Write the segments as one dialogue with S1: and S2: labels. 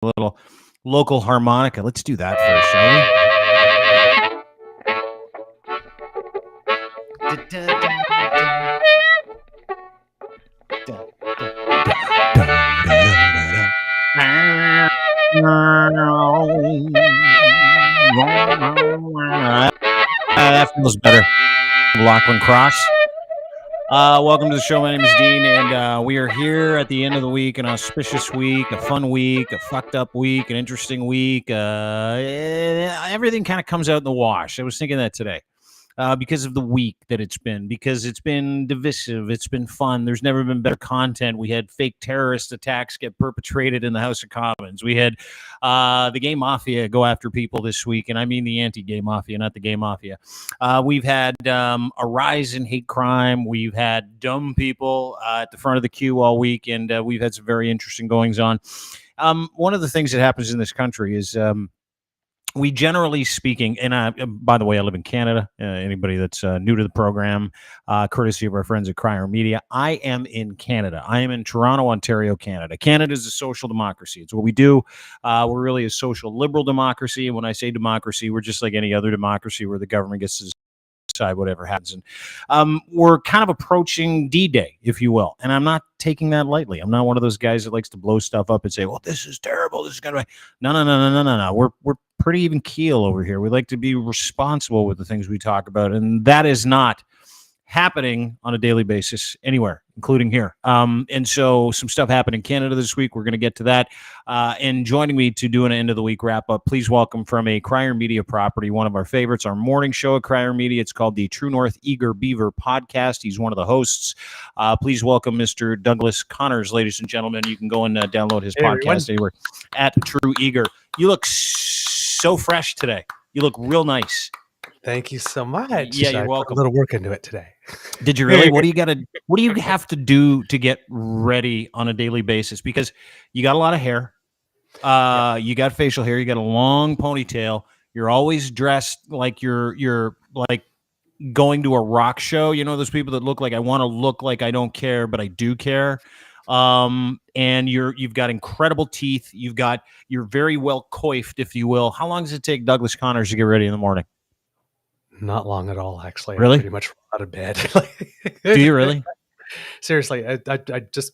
S1: little local harmonica. Let's do that first, shall we? That feels better. Lachlan Cross. Welcome to the show. My name is Dean, and we are here at the end of the week, an auspicious week, a fun week, a fucked up week, an interesting week. Everything kind of comes out in the wash. I was thinking that today. Because of the week that it's been, because it's been divisive, it's been fun. There's never been better content. We had fake terrorist attacks get perpetrated in the House of Commons. We had the gay mafia go after people this week, and I mean the anti-gay mafia, not the gay mafia. We've had a rise in hate crime. We've had dumb people at the front of the queue all week, and we've had some very interesting goings on. One of the things that happens in this country is we generally speaking, and by the way, I live in Canada. Anybody that's new to the program, courtesy of our friends at Crier Media, I am in Canada. I am in Toronto, Ontario, Canada. Canada is a social democracy. It's what we do. We're really a social liberal democracy. And when I say democracy, we're just like any other democracy where the government gets to decide whatever happens. And we're kind of approaching D-Day, if you will. And I'm not taking that lightly. I'm not one of those guys that likes to blow stuff up and say, well, this is terrible. This is going to be... No. We're pretty even keel over here. We like to be responsible with the things we talk about. And that is not happening on a daily basis anywhere, including here. And so some stuff happened in Canada this week. We're going to get to that. And joining me to do an end of the week wrap up, please welcome from a Crier Media property, one of our favorites, our morning show at Crier Media. It's called the True North Eager Beaver podcast. He's one of the hosts. Please welcome Mr. Douglas Connors, ladies and gentlemen. You can go and download his podcast anywhere at True Eager. You look so fresh today. You look real nice.
S2: Thank you so much.
S1: Yeah, you're welcome.
S2: Put a little work into it today.
S1: Did you really? What do you have to do to get ready on a daily basis? Because you got a lot of hair. You got facial hair. You got a long ponytail. You're always dressed like you're like going to a rock show. You know those people that look like, I want to look like I don't care, but I do care. And you've got incredible teeth. You're very well coiffed, if you will. How long does it take Douglas Connors to get ready in the morning?
S2: Not long at all, actually.
S1: Really?
S2: I'm pretty much out of bed.
S1: Do you really?
S2: Seriously, I just,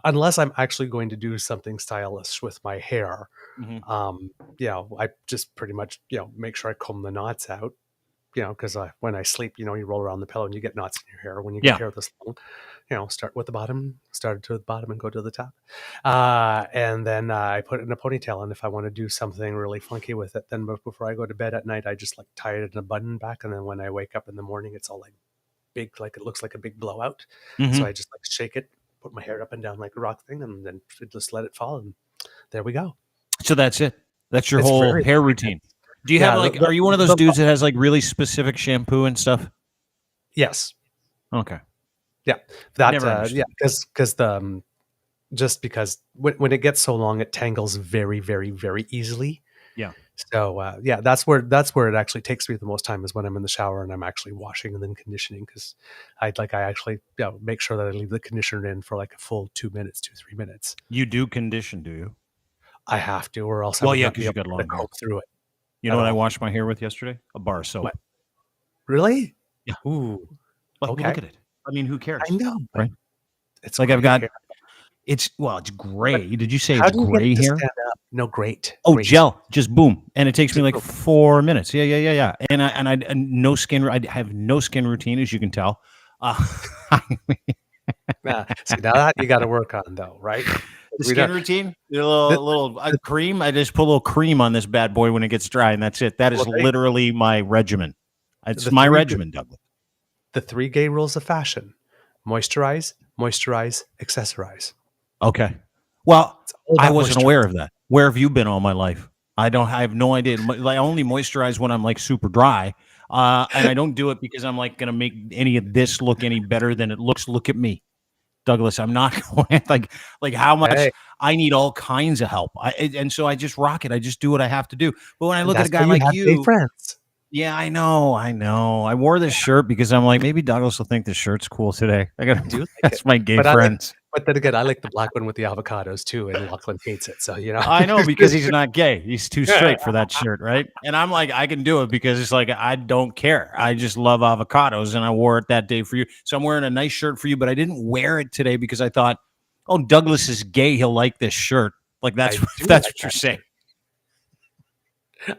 S2: unless I'm actually going to do something stylish with my hair, I just pretty much, make sure I comb the knots out, because when I sleep, you roll around the pillow and you get knots in your hair. When you get hair this long, start with the bottom, start to the bottom and go to the top. And then I put it in a ponytail. And if I want to do something really funky with it, then before I go to bed at night, I just like tie it in a button back. And then when I wake up in the morning, it's all like big, like it looks like a big blowout. So I just like shake it, put my hair up and down like a rock thing, and then just let it fall. And there we go.
S1: So that's it. That's your whole hair routine. Do you have are you one of those dudes that has like really specific shampoo and stuff?
S2: Yes.
S1: Okay.
S2: Yeah. Because when it gets so long, it tangles very, very, very easily. Yeah. So that's where it actually takes me the most time is when I'm in the shower and I'm actually washing and then conditioning, because I actually make sure that I leave the conditioner in for like a full 2 minutes, 2-3 minutes.
S1: You do condition, do you?
S2: I have to, or else
S1: because you got a long
S2: comb through it.
S1: You know what I washed my hair with yesterday? A bar of soap.
S2: What? Really?
S1: Yeah.
S2: Ooh.
S1: Okay. Look at it. I mean, who cares?
S2: I know,
S1: right? It's like I've got. Hair. It's gray. Did you say it's gray hair?
S2: No, great.
S1: Oh,
S2: great.
S1: Gel, just boom, and it takes me like 4 minutes. Yeah. And I no skin. I have no skin routine, as you can tell.
S2: See, now that you got to work on, though, right?
S1: The skin routine, a little cream. I just put a little cream on this bad boy when it gets dry, and that's it. That is literally my regimen. It's my regimen, Douglas.
S2: The 3 gay rules of fashion: moisturize, accessorize.
S1: Okay. Well, I wasn't aware of that. Where have you been all my life? I have no idea. I only moisturize when I'm like super dry. And I don't do it because I'm like going to make any of this look any better than it looks. Look at me, Douglas. I'm not going like how much I need all kinds of help. And so I just rock it. I just do what I have to do. But when I look at a guy like you,
S2: friends.
S1: Yeah, I know. I wore this shirt because I'm like, maybe Douglas will think this shirt's cool today. I got to do that's my gay friends.
S2: But then again, I like the black one with the avocados too, and Lachlan hates it. So,
S1: I know, because he's not gay. He's too straight for that shirt, right? And I'm like, I can do it because it's like, I don't care. I just love avocados, and I wore it that day for you. So I'm wearing a nice shirt for you, but I didn't wear it today because I thought, oh, Douglas is gay. He'll like this shirt. Like, that's what you're saying.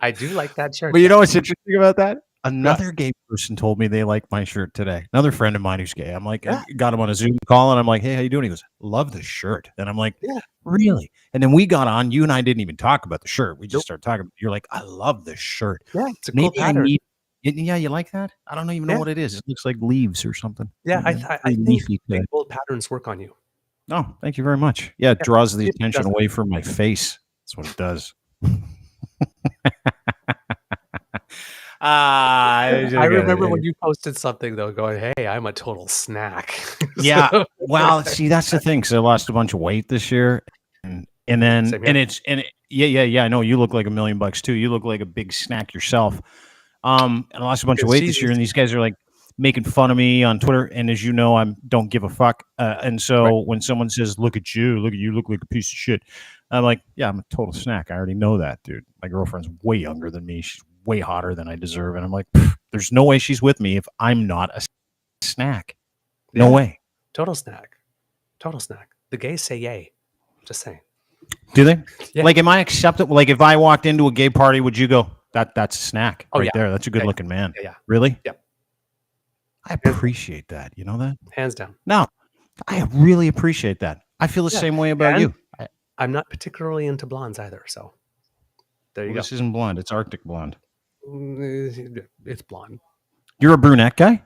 S2: I do like that shirt.
S1: But you know what's interesting about that?
S2: Yeah.
S1: Another gay person told me they like my shirt today. Another friend of mine who's gay. I'm like, I got him on a Zoom call, and I'm like, hey, how you doing? He goes, love the shirt. And I'm like,
S2: Yeah.
S1: really? And then we got on. You and I didn't even talk about the shirt. We just started talking. You're like, I love this shirt.
S2: Yeah, it's a cool pattern.
S1: Yeah, you like that? I don't even know what it is. It looks like leaves or something.
S2: Yeah, I think big bold patterns work on you.
S1: Oh, thank you very much. Yeah, it draws the attention away from my face. That's what it does.
S2: I remember when you posted something though, going, "Hey, I'm a total snack."
S1: Yeah. Well, see, that's the thing. So I lost a bunch of weight this year, and I know you look like $1 million too. You look like a big snack yourself. And I lost a bunch of weight this year, and these guys are like making fun of me on Twitter. And as you know, I don't give a fuck. And so when someone says, "Look at you, look like a piece of shit," I'm like, "Yeah, I'm a total snack. I already know that, dude. My girlfriend's way younger than me. She's way hotter than I deserve." And I'm like, there's no way she's with me if I'm not a snack. No way.
S2: Total snack. The gays say yay. Just saying.
S1: Do they? Yeah. Like, am I acceptable? Like, if I walked into a gay party, would you go, that's a snack there? That's a good looking man.
S2: Yeah.
S1: Really?
S2: Yep.
S1: I appreciate that. You know that?
S2: Hands down.
S1: No, I really appreciate that. I feel the same way about you.
S2: I'm not particularly into blondes either. So there you go.
S1: This isn't blonde. It's Arctic blonde.
S2: It's blonde.
S1: You're a brunette guy?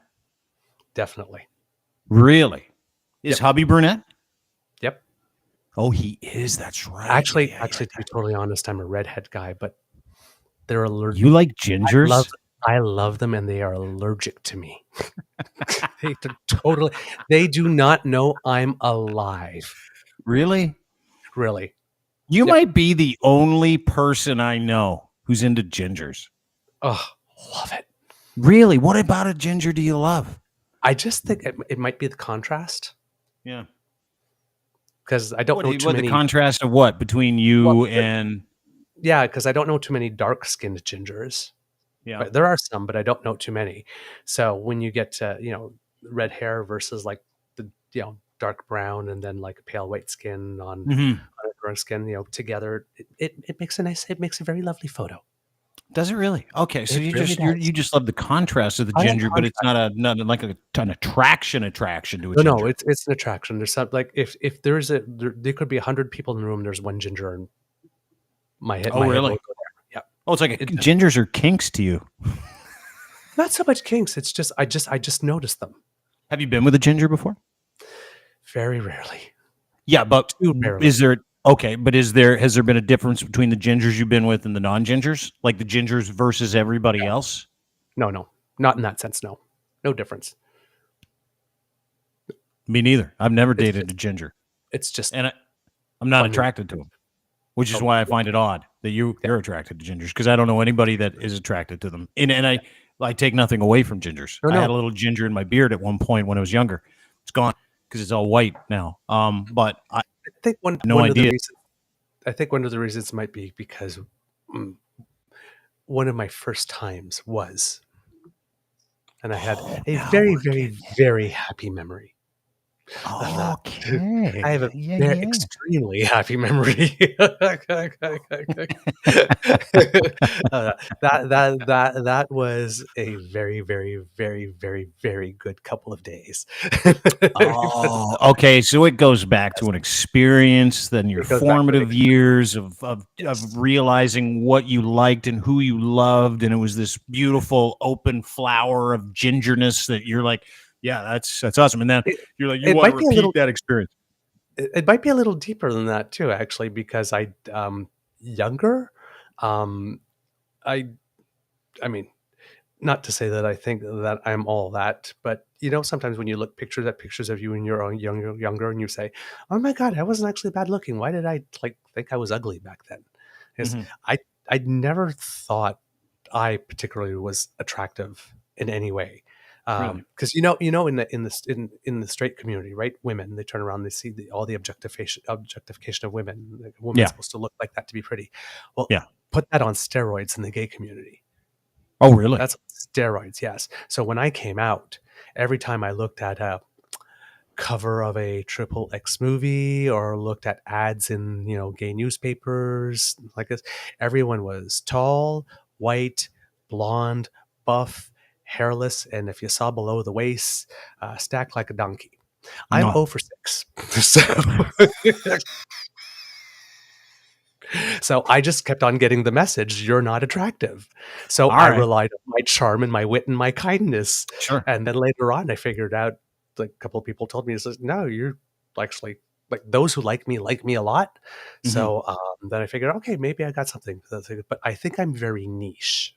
S2: Definitely.
S1: Really? Is hubby brunette?
S2: Yep.
S1: Oh, he is. That's right.
S2: Actually, to be totally honest, I'm a redhead guy, but they're allergic.
S1: You like gingers?
S2: I love them, and they are allergic to me. They do not know I'm alive.
S1: Really?
S2: Really.
S1: You might be the only person I know who's into gingers.
S2: Oh, love it.
S1: Really? What about a ginger do you love?
S2: I just think it might be the contrast.
S1: Yeah.
S2: Because I don't know too many.
S1: The contrast of what? Between you and...
S2: Yeah, because I don't know too many dark-skinned gingers.
S1: Yeah.
S2: But there are some, but I don't know too many. So when you get to, red hair versus like the, dark brown and then like pale white skin on a dark skin, together, it makes a very lovely photo.
S1: Does it really? Okay, so you just love the contrast of the ginger, but it's not like an attraction to a ginger.
S2: No, it's an attraction. There's something like if there could be 100 people in the room, there's one ginger and my head.
S1: Oh, really?
S2: Yeah.
S1: Oh, it's like gingers are kinks to you.
S2: Not so much kinks. It's just I just noticed them.
S1: Have you been with a ginger before?
S2: Very rarely.
S1: Yeah, but has there been a difference between the gingers you've been with and the non-gingers? Like the gingers versus everybody else?
S2: No. Not in that sense, no. No difference.
S1: Me neither. I've never dated a ginger.
S2: It's just...
S1: And I'm not attracted to them, which is why I find it odd that you're attracted to gingers, because I don't know anybody that is attracted to them. And I take nothing away from gingers. I had a little ginger in my beard at one point when I was younger. It's gone because it's all white now. But I
S2: think one of the reasons might be because one of my first times was, and I had a very, very, very happy memory.
S1: Okay.
S2: I have a extremely happy memory. That was a very, very, very, very, very good couple of days.
S1: Okay. So it goes back to an experience, then your formative years of realizing what you liked and who you loved, and it was this beautiful open flower of gingerness that you're like, yeah, that's awesome. And then you're like, you want to repeat that experience.
S2: It might be a little deeper than that too, actually, because younger. I mean, not to say that I think that I'm all that, but sometimes when you look at pictures of you when you're younger, and you say, "Oh my God, I wasn't actually bad looking. Why did I think I was ugly back then?" Because I never thought I particularly was attractive in any way.
S1: Really?
S2: Because in the straight community, right? Women, they turn around, they see all the objectification of women. Like, a woman's
S1: Yeah.
S2: supposed to look like that to be pretty. Well,
S1: Yeah.
S2: put that on steroids in the gay community.
S1: Oh, really?
S2: That's steroids, yes. So when I came out, every time I looked at a cover of a triple X movie or looked at ads in, gay newspapers like this, everyone was tall, white, blonde, buff, hairless, and if you saw below the waist, stacked like a donkey. I'm
S1: No.
S2: 0 for 6. So, so I just kept on getting the message, you're not attractive. So
S1: All
S2: I
S1: right.
S2: relied on my charm and my wit and my kindness.
S1: Sure.
S2: And then later on, I figured out, like, a couple of people told me, it says, no, you're actually, like, those who like me a lot.
S1: Mhm.
S2: So then I figured, okay, maybe I got something. But I think I'm very niche.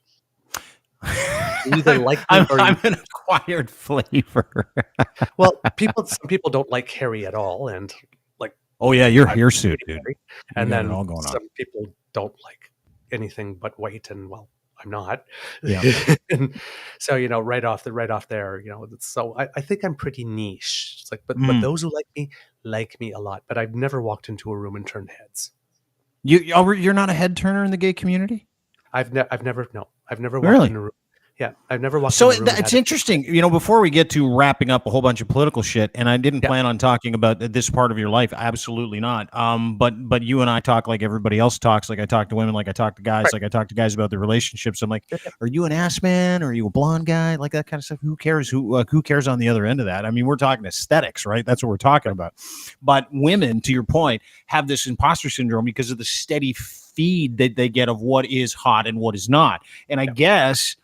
S2: You either like me or
S1: I'm an acquired flavor.
S2: well, some people don't like hairy at all. And like,
S1: Oh yeah, you're
S2: I'm
S1: hirsute,
S2: pretty
S1: dude.
S2: hairy.
S1: You
S2: And
S1: got it
S2: then
S1: all going on.
S2: some people don't like anything but white, and well, I'm not.
S1: Yeah.
S2: And so, right off there, so I think I'm pretty niche. It's like, but
S1: Mm.
S2: those who like me a lot. But I've never walked into a room and turned heads.
S1: You're not a head turner in the gay community?
S2: I've never walked
S1: Really?
S2: in a room. Yeah, I've never walked
S1: So
S2: in a room and
S1: it's
S2: had a
S1: interesting, before we get to wrapping up a whole bunch of political shit, and I didn't
S2: yeah,
S1: plan on talking about this part of your life, absolutely not. But you and I talk like everybody else talks. Like I talk to women, like I talk to guys,
S2: right.
S1: like I talk to guys about their relationships. I'm like,
S2: Yeah, yeah,
S1: are you an ass man? Or are you a blonde guy? Like that kind of stuff. Who cares? Who cares on the other end of that? I mean, we're talking aesthetics, right? That's what we're talking
S2: right.
S1: about. But women, to your point, have this imposter syndrome because of the steady feed that they get of what is hot and what is not. And I
S2: Yeah,
S1: guess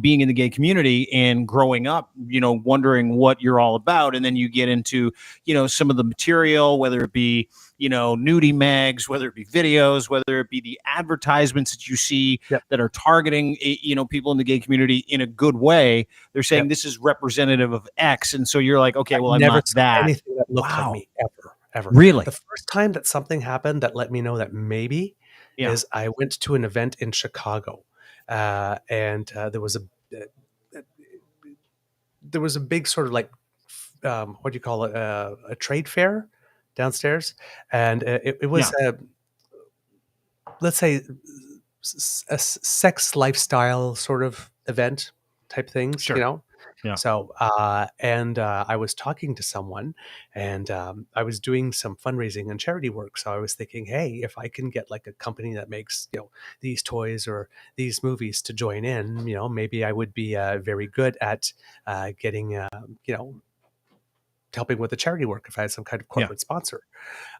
S1: being in the gay community and growing up, wondering what you're all about. And then you get into, some of the material, whether it be, nudie mags, whether it be videos, whether it be the advertisements that you see
S2: yeah,
S1: that are targeting, people in the gay community in a good way. They're
S2: yeah.
S1: saying this is representative of X. And so you're like, okay,
S2: I've
S1: well, I'm
S2: never
S1: not
S2: seen
S1: that.
S2: anything that looked like
S1: Wow.
S2: me ever, ever. The
S1: Really?
S2: first time that something happened that let me know that maybe
S1: Yeah.
S2: is I went to an event in Chicago, and there was a big sort of like, what do you call it, a trade fair downstairs, and it was
S1: Yeah.
S2: let's say a sex lifestyle sort of event type things,
S1: Sure. Yeah.
S2: So, I was talking to someone, and I was doing some fundraising and charity work. So I was thinking, hey, if I can get like a company that makes these toys or these movies to join in, maybe I would be very good at getting helping with the charity work if I had some kind of
S1: Yeah.
S2: corporate sponsor.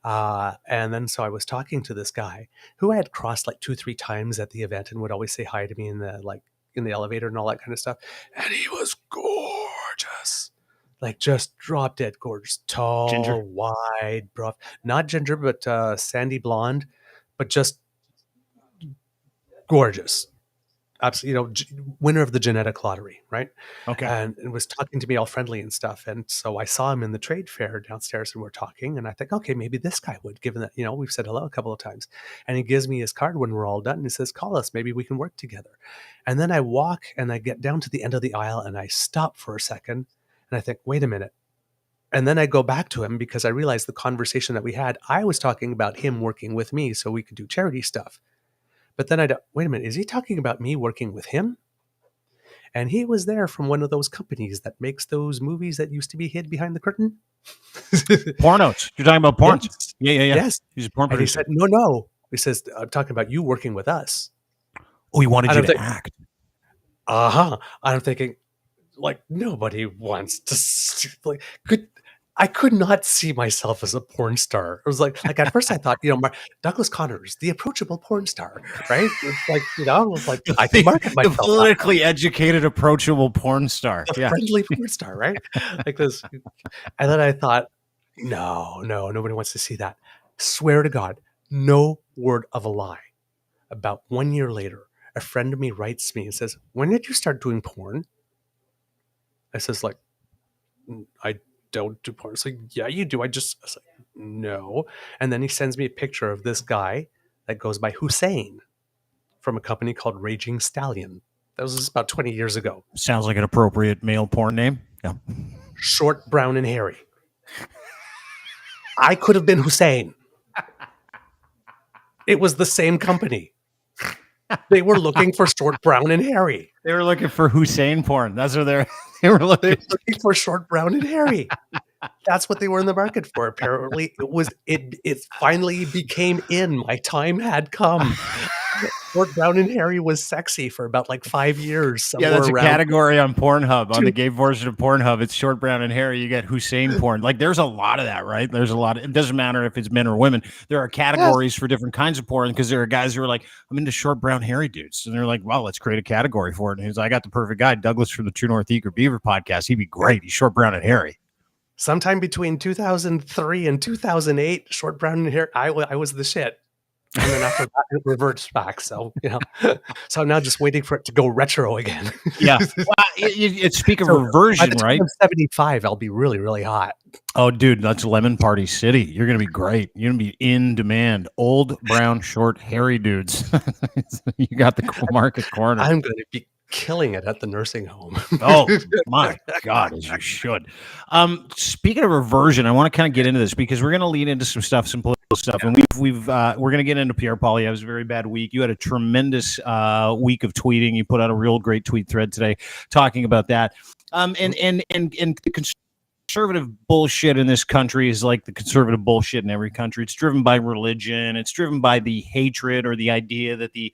S2: And then so I was talking to this guy who I had crossed like 2-3 times at the event and would always say hi to me in the elevator and all that kind of stuff. And he was gorgeous. Like just drop dead gorgeous.
S1: Ginger.
S2: Tall, wide, buff. Not ginger, but sandy blonde, but just gorgeous. Absolutely, winner of the genetic lottery, right?
S1: Okay.
S2: And was talking to me all friendly and stuff. And so I saw him in the trade fair downstairs, and we're talking. And I think, okay, maybe this guy would, given that we've said hello a couple of times. And he gives me his card when we're all done. And he says, "Call us, maybe we can work together." And then I walk and I get down to the end of the aisle and I stop for a second, and I think, wait a minute. And then I go back to him because I realized the conversation that we had. I was talking about him working with me so we could do charity stuff. But then wait a minute, is he talking about me working with him? And he was there from one of those companies that makes those movies that used to be hid behind the curtain.
S1: Pornos. You're talking about porns.
S2: Yes.
S1: Yeah. Yeah. Yeah.
S2: Yes.
S1: He's a porn
S2: And he
S1: producer.
S2: said, no, no. He says, I'm talking about you working with us.
S1: Oh, he wanted
S2: And
S1: you
S2: I'm
S1: to
S2: thinking,
S1: act.
S2: uh-huh. And I'm thinking, like, nobody wants to like I could not see myself as a porn star. It was like at first I thought, Douglas Connors, the approachable porn star, right? It's like, I was like, I can market
S1: The
S2: myself that way.
S1: politically educated, approachable porn star.
S2: A
S1: Yeah.
S2: friendly porn star, right? Like this. And then I thought, no, nobody wants to see that. Swear to God, no word of a lie. About 1 year later, a friend of me writes me and says, "When did you start doing porn?" I says, like, I don't do porn. It's like, yeah, you do. I was like, no. And then he sends me a picture of this guy that goes by Hussein from a company called Raging Stallion That was just about 20 years ago.
S1: Sounds like an appropriate male porn name. Yeah.
S2: Short, brown, and hairy. I could have been Hussein. It was the same company. They were looking for short, brown, and hairy.
S1: They were looking for Hussein porn. That's what they were looking
S2: for short, brown, and hairy. That's what they were in the market for. Apparently, it finally became in. My time had come. Short, brown, and hairy was sexy for about like 5 years.
S1: Yeah, that's a category on Pornhub, on the gay portion of Pornhub. It's short, brown, and hairy. You get Hussein porn. Like, there's a lot of that, right? There's a lot. It doesn't matter if it's men or women. There are categories for different kinds of porn, because there are guys who are like, I'm into short, brown, hairy dudes. And they're like, well, let's create a category for it. And he's like, I got the perfect guy, Douglas from the True North Eager Beaver podcast. He'd be great. He's short, brown, and hairy.
S2: Sometime between 2003 and 2008, short, brown, and hairy, I was the shit. And then after that, it reverts back. So, so I'm now just waiting for it to go retro again.
S1: Yeah. Well, speak of reversion,
S2: by the time
S1: right?
S2: I'm 75, I'll be really, really hot.
S1: Oh, dude, that's Lemon Party City. You're going to be great. You're going to be in demand. Old, brown, short, hairy dudes. You got the market corner.
S2: I'm going to be killing it at the nursing home.
S1: Oh my God, as you should. Speaking of reversion, I want to kind of get into this, because we're going to lead into some political stuff, and we're going to get into Pierre Poilievre's very bad week. You had a tremendous week of tweeting. You put out a real great tweet thread today talking about that. And the conservative bullshit in this country is like the conservative bullshit in every country. It's driven by religion. It's driven by the hatred, or the idea that the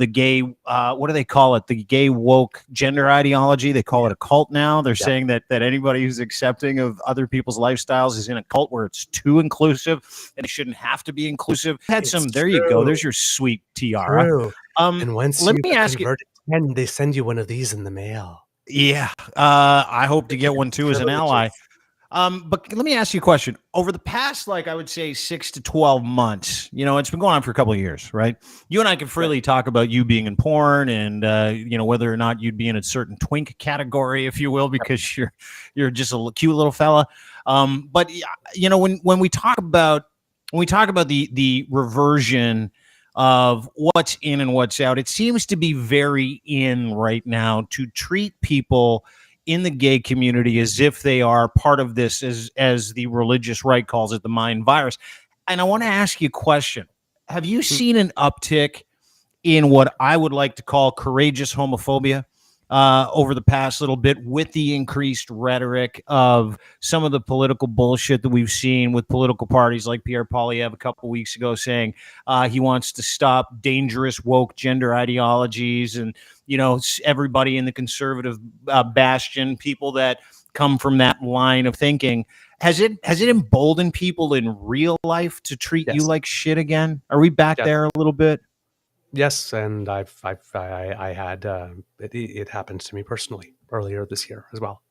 S1: gay, what do they call it? The gay woke gender ideology. They call it a cult now. They're saying that anybody who's accepting of other people's lifestyles is in a cult where it's too inclusive, and it shouldn't have to be inclusive. There you go. There's your sweet tiara.
S2: True. And once let me ask you, and they send you one of these in the mail.
S1: Yeah, I hope to get one too as an ally. But let me ask you a question. Over the past, I would say 6 to 12 months, it's been going on for a couple of years, right? You and I can freely talk about you being in porn, and whether or not you'd be in a certain twink category, if you will, because you're just a cute little fella. But when we talk about the reversion of what's in and what's out, it seems to be very in right now to treat people in the gay community as if they are part of this, as the religious right calls it, the mind virus. And I want to ask you a question. Have you seen an uptick in what I would like to call courageous homophobia over the past little bit, with the increased rhetoric of some of the political bullshit that we've seen with political parties like Pierre Poilievre a couple of weeks ago saying he wants to stop dangerous woke gender ideologies, and everybody in the conservative bastion, people that come from that line of thinking. Has it emboldened people in real life to treat you like shit again? Are we back there a little bit?
S2: Yes, and I had it happened to me personally earlier this year as well.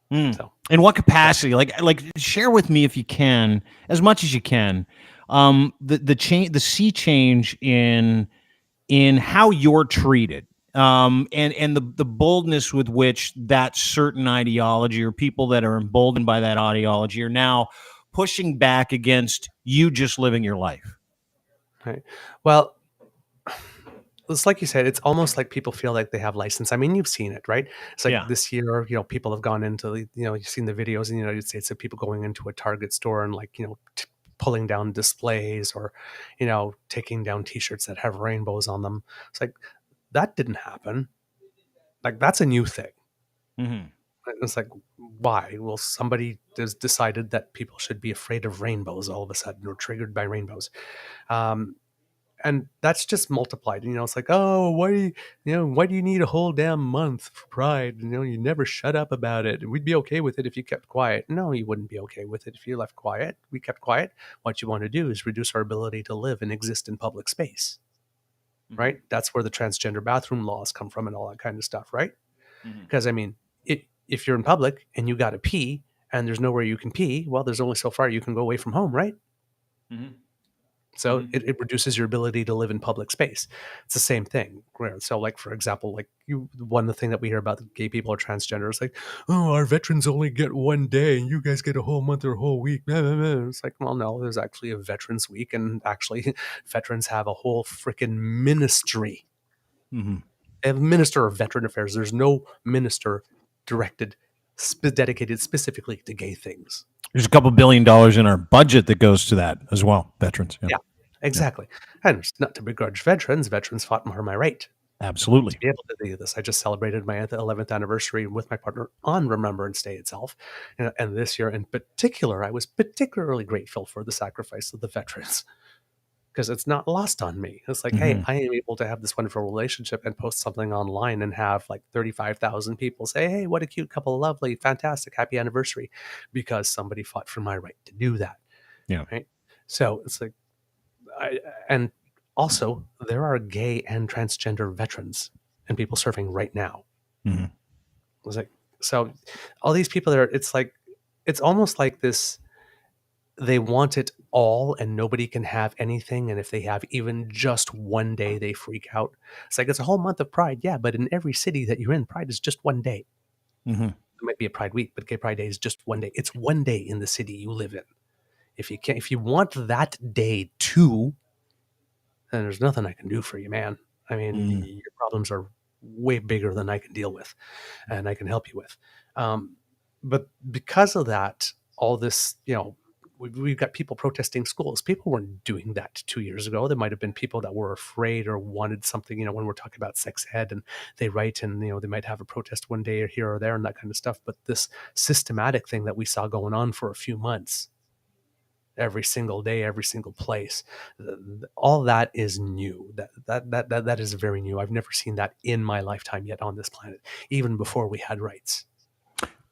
S2: So,
S1: in what capacity? Like share with me, if you can, as much as you can, the sea change in how you're treated, and the boldness with which that certain ideology, or people that are emboldened by that ideology, are now pushing back against you just living your life.
S2: Right. Well, it's like you said, it's almost like people feel like they have license. I mean, you've seen it, right? It's like this year, people have gone into you've seen the videos in the United States of people going into a Target store and pulling down displays, or, taking down T-shirts that have rainbows on them. It's like, that didn't happen. Like, that's a new thing.
S1: Mm-hmm.
S2: It's like, why? Well, somebody has decided that people should be afraid of rainbows all of a sudden, or triggered by rainbows. And that's just multiplied. It's like, oh, why do you need a whole damn month for Pride? You never shut up about it. We'd be okay with it if you kept quiet. No, you wouldn't be okay with it if you left quiet. We kept quiet. What you want to do is reduce our ability to live and exist in public space, right? That's where the transgender bathroom laws come from, and all that kind of stuff, right? Because I mean, if you're in public and you got to pee and there's nowhere you can pee, well, there's only so far you can go away from home, right? So it reduces your ability to live in public space. It's the same thing. So, like, for example, one of the thing that we hear about gay people or transgender is like, oh, our veterans only get one day and you guys get a whole month or a whole week. It's like, well, no, there's actually a Veterans Week, and actually veterans have a whole freaking ministry. They have a minister of veteran affairs. There's no minister dedicated specifically to gay things.
S1: There's a couple $1 billion in our budget that goes to that as well. Veterans.
S2: Yeah, exactly. And it's not to begrudge veterans. Veterans fought for my right
S1: Absolutely.
S2: to be able to do this. I just celebrated my 11th anniversary with my partner on Remembrance Day itself. And this year in particular, I was particularly grateful for the sacrifice of the veterans, because it's not lost on me. It's like, hey, I am able to have this wonderful relationship and post something online and have like 35,000 people say, hey, what a cute couple, lovely, fantastic, happy anniversary, because somebody fought for my right to do that.
S1: Yeah.
S2: Right. So it's like, and also there are gay and transgender veterans and people serving right now.
S1: Mm-hmm.
S2: It's like, so all these people there, it's like, it's almost like this, they want it all and nobody can have anything. And if they have even just one day, they freak out. It's like, it's a whole month of Pride. Yeah. But in every city that you're in, Pride is just one day.
S1: Mm-hmm.
S2: It might be a Pride week, but Gay Pride Day is just one day. It's one day in the city you live in. If you want that day too, then there's nothing I can do for you, man. I mean, your problems are way bigger than I can deal with and I can help you with. But because of that, all this, we've got people protesting schools. People weren't doing that 2 years ago. There might have been people that were afraid or wanted something, when we're talking about sex ed, and they write and, they might have a protest one day or here or there and that kind of stuff. But this systematic thing that we saw going on for a few months, every single day, every single place, all that is new. That is very new. I've never seen that in my lifetime yet on this planet, even before we had rights.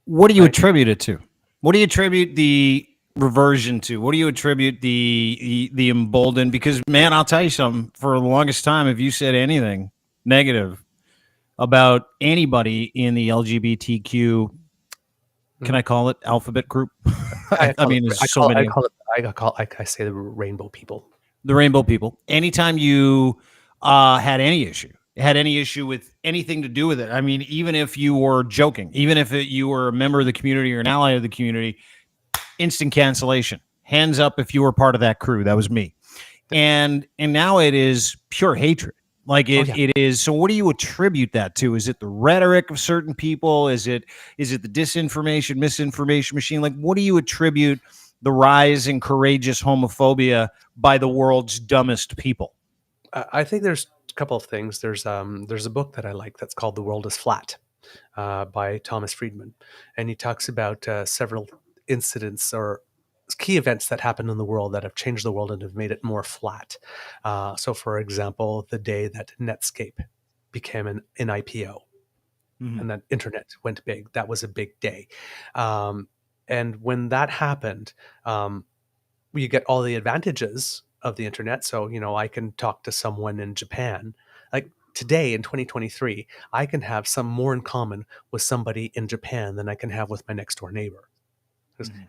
S1: What do you attribute it to? What do you attribute the reversion to? What do you attribute the emboldened? Because, man, I'll tell you something. For the longest time, if you said anything negative about anybody in the LGBTQ, can I call it alphabet group? I mean, there's so many.
S2: I say the rainbow people.
S1: The rainbow people. Anytime you had any issue with anything to do with it. I mean, even if you were joking, even if you were a member of the community or an ally of the community, instant cancellation. Hands up if you were part of that crew. That was me. And now it is pure hatred. Like it is. So what do you attribute that to? Is it the rhetoric of certain people? Is it the disinformation, misinformation machine? Like, what do you attribute the rise in courageous homophobia by the world's dumbest people?
S2: I think there's a couple of things. There's a book that I like that's called The World is Flat by Thomas Friedman. And he talks about several incidents or key events that happened in the world that have changed the world and have made it more flat. So, for example, the day that Netscape became an IPO and that internet went big, that was a big day. And when that happened, you get all the advantages of the internet. So, I can talk to someone in Japan. Like today in 2023, I can have some more in common with somebody in Japan than I can have with my next door neighbor.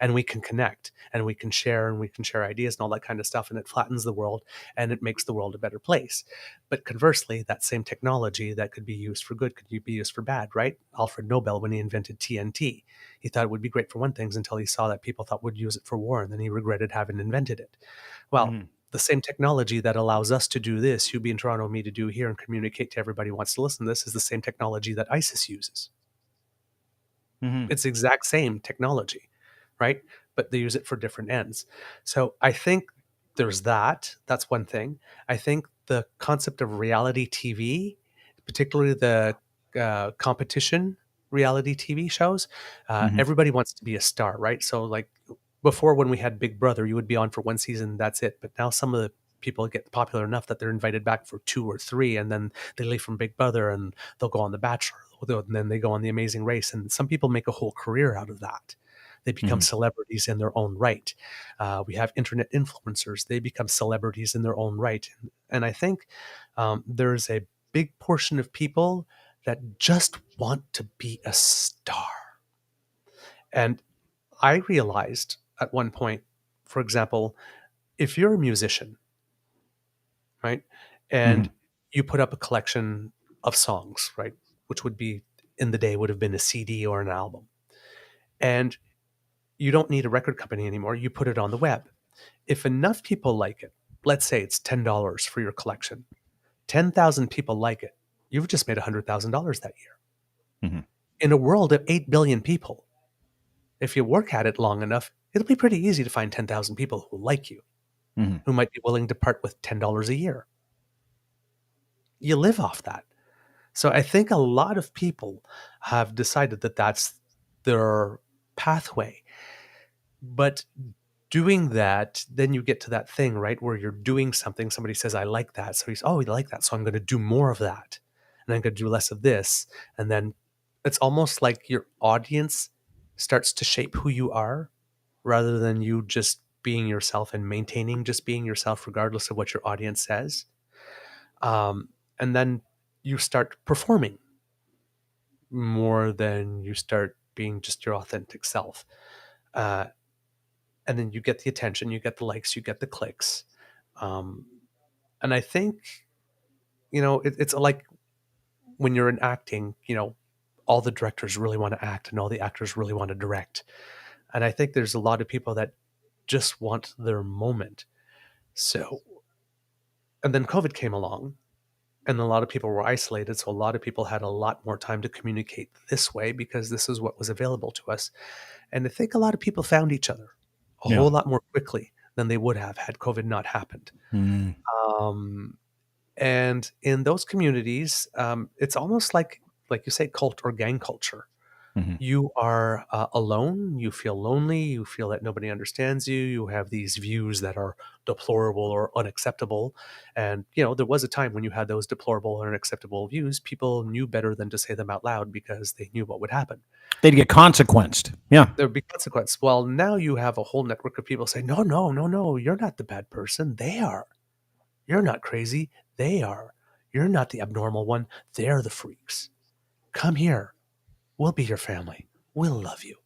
S2: And we can connect and we can share ideas and all that kind of stuff. And it flattens the world and it makes the world a better place. But conversely, that same technology that could be used for good could be used for bad, right? Alfred Nobel, when he invented TNT, he thought it would be great for one thing until he saw that people thought would use it for war. And then he regretted having invented it. Well, the same technology that allows us to do this, you be in Toronto, me to do here and communicate to everybody who wants to listen to this, is the same technology that ISIS uses. It's the exact same technology. Right? But they use it for different ends. So I think there's that. That's one thing. I think the concept of reality TV, particularly the competition reality TV shows, everybody wants to be a star, right? So like before, when we had Big Brother, you would be on for one season, that's it. But now some of the people get popular enough that they're invited back for 2 or 3, and then they leave from Big Brother and they'll go on The Bachelor, and then they go on The Amazing Race. And some people make a whole career out of that. They become celebrities in their own right. We have internet influencers. They become celebrities in their own right. And I think there's a big portion of people that just want to be a star. And I realized at one point, for example, if you're a musician, right, and you put up a collection of songs, right, which would be in the day would have been a CD or an album, and you don't need a record company anymore. You put it on the web. If enough people like it, let's say it's $10 for your collection, 10,000 people like it, you've just made $100,000 that year.
S1: Mm-hmm.
S2: In a world of 8 billion people, if you work at it long enough, it'll be pretty easy to find 10,000 people who like you,
S1: Mm-hmm.
S2: who might be willing to part with $10 a year. You live off that. So I think a lot of people have decided that that's their pathway. But doing that, then you get to that thing, right, where you're doing something. Somebody says, I like that. So he's, oh, you like that. So I'm going to do more of that. And I'm going to do less of this. And then it's almost like your audience starts to shape who you are rather than you just being yourself and maintaining just being yourself, regardless of what your audience says. And then you start performing more than you start being just your authentic self. And then you get the attention, you get the likes, you get the clicks. And I think, it's like when you're in acting, all the directors really want to act and all the actors really want to direct. And I think there's a lot of people that just want their moment. So, and then COVID came along and a lot of people were isolated. So a lot of people had a lot more time to communicate this way because this is what was available to us. And I think a lot of people found each other a whole lot more quickly than they would have had COVID not happened.
S1: Mm-hmm.
S2: And in those communities, it's almost like you say, cult or gang culture.
S1: Mm-hmm.
S2: You are alone. You feel lonely. You feel that nobody understands you. You have these views that are deplorable or unacceptable. And, there was a time when you had those deplorable or unacceptable views. People knew better than to say them out loud because they knew what would happen.
S1: They'd get consequenced. Yeah.
S2: There would be consequence. Well, now you have a whole network of people saying, no, you're not the bad person. They are. You're not crazy. They are. You're not the abnormal one. They're the freaks. Come here. We'll be your family. We'll love you.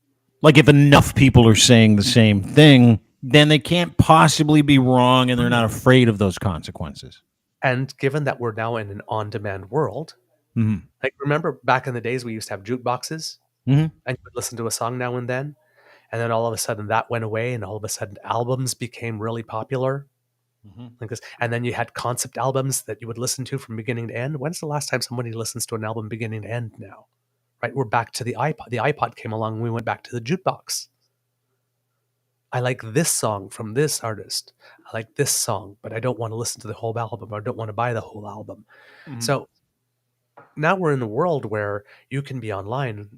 S1: Like if enough people are saying the same thing, then they can't possibly be wrong and they're not afraid of those consequences.
S2: And given that we're now in an on-demand world, like remember back in the days we used to have jukeboxes and you would listen to a song now and then all of a sudden that went away and all of a sudden albums became really popular. And then you had concept albums that you would listen to from beginning to end. When's the last time somebody listens to an album beginning to end now? Right? We're back to the iPod. The iPod came along and we went back to the jukebox. I like this song from this artist. I like this song, but I don't want to listen to the whole album or I don't want to buy the whole album. So now we're in a world where you can be online,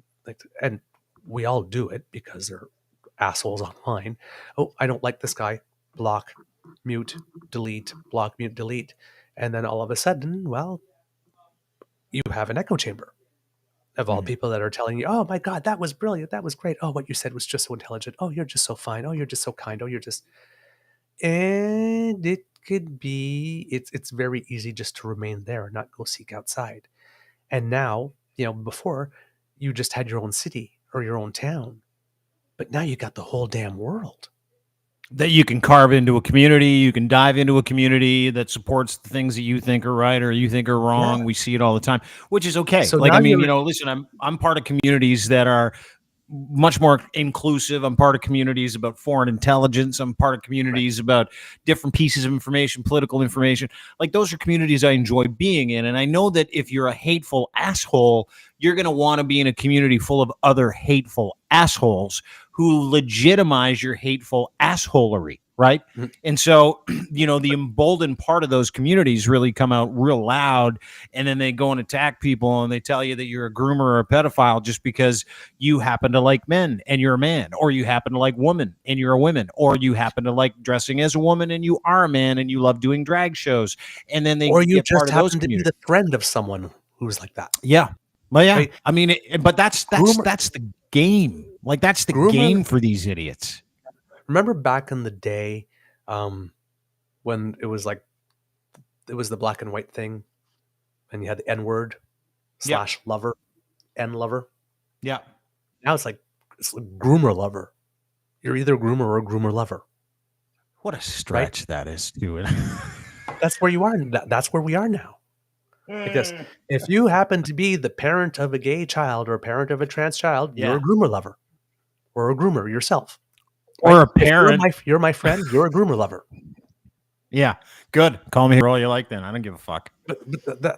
S2: and we all do it because they're assholes online. Oh, I don't like this guy. Block, mute, delete, block, mute, delete. And then all of a sudden, well, you have an echo chamber of all people that are telling you, oh my God, that was brilliant. That was great. Oh, what you said was just so intelligent. Oh, you're just so fine. Oh, you're just so kind. Oh, you're just, and it could be, it's very easy just to remain there and not go seek outside. And now, before you just had your own city or your own town, but now you got the whole damn world.
S1: That you can carve into a community, you can dive into a community that supports the things that you think are right or you think are wrong. Yeah. We see it all the time, which is okay. So like, I mean, listen, I'm part of communities that are much more inclusive. I'm part of communities about foreign intelligence. I'm part of communities about different pieces of information, political information. Like those are communities I enjoy being in. And I know that if you're a hateful asshole, you're going to want to be in a community full of other hateful assholes who legitimize your hateful assholery, right? And so, the emboldened part of those communities really come out real loud, and then they go and attack people, and they tell you that you're a groomer or a pedophile just because you happen to like men and you're a man, or you happen to like women and you're a woman, or you happen to like dressing as a woman and you are a man and you love doing drag shows, and then they
S2: or you
S1: get
S2: just
S1: part of
S2: happen
S1: those
S2: to be the friend of someone who's like that.
S1: Yeah. Well, yeah.
S2: Right?
S1: I mean, but that's the game. Like that's the game for these idiots.
S2: Remember back in the day, when it was the black and white thing, and you had the N-word / lover, N lover.
S1: Yeah.
S2: Now it's like groomer lover. You're either a groomer or a groomer lover.
S1: What a stretch that is, dude.
S2: That's where you are. That's where we are now. Because if you happen to be the parent of a gay child or a parent of a trans child, you're a groomer lover, or a groomer yourself,
S1: or a parent.
S2: You're my friend. You're a groomer lover.
S1: Yeah, good. Call me for all you like. Then I don't give a fuck.
S2: But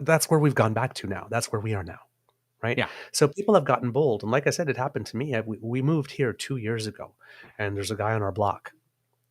S2: that's where we've gone back to now. That's where we are now, right?
S1: Yeah.
S2: So people have gotten bold, and like I said, it happened to me. We moved here 2 years ago, and there's a guy on our block.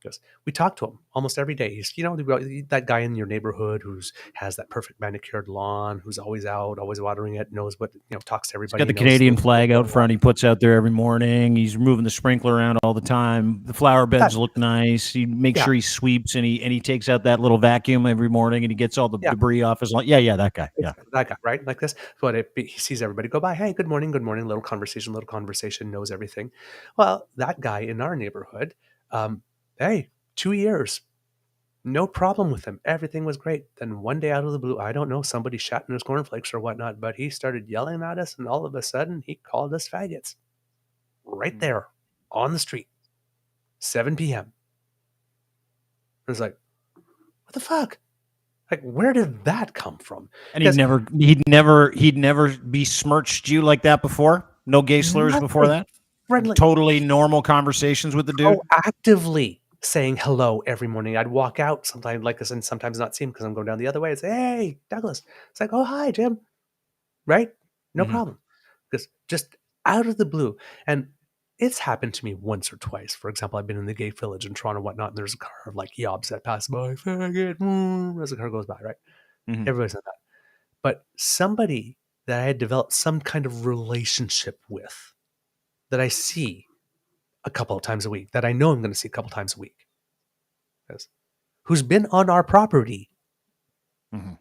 S2: Because we talk to him almost every day. He's, that guy in your neighborhood who's has that perfect manicured lawn, who's always out, always watering it, knows what, talks to
S1: He's
S2: everybody.
S1: got the Canadian flag out front. He puts out there every morning. He's moving the sprinkler around all the time. The flower beds look nice. He makes sure he sweeps and he takes out that little vacuum every morning and he gets all the debris off his lawn. Yeah, that guy. Yeah,
S2: that guy, right? Like this. But he sees everybody go by. Hey, good morning. Little conversation. Knows everything. Well, that guy in our neighborhood. Hey, 2 years, no problem with him. Everything was great. Then one day out of the blue, I don't know, somebody shat in his cornflakes or whatnot, but he started yelling at us, and all of a sudden, he called us faggots. Right there, on the street, 7 p.m. I was like, what the fuck? Like, where did that come from?
S1: And he'd never besmirched you like that before? No gay slurs before that?
S2: Friendly.
S1: Totally normal conversations with the dude?
S2: Proactively saying hello every morning. I'd walk out sometimes like this and sometimes not see him because I'm going down the other way and say, hey, Douglas. It's like, oh, hi, Jim. Right? No problem. Because just out of the blue. And it's happened to me once or twice. For example, I've been in the gay village in Toronto and whatnot, and there's a car of like yobs that pass by, faggot, as the car goes by, right? Everybody's said that. But somebody that I had developed some kind of relationship with that I see a couple of times a week, that I know I'm going to see a couple of times a week, who's been on our property,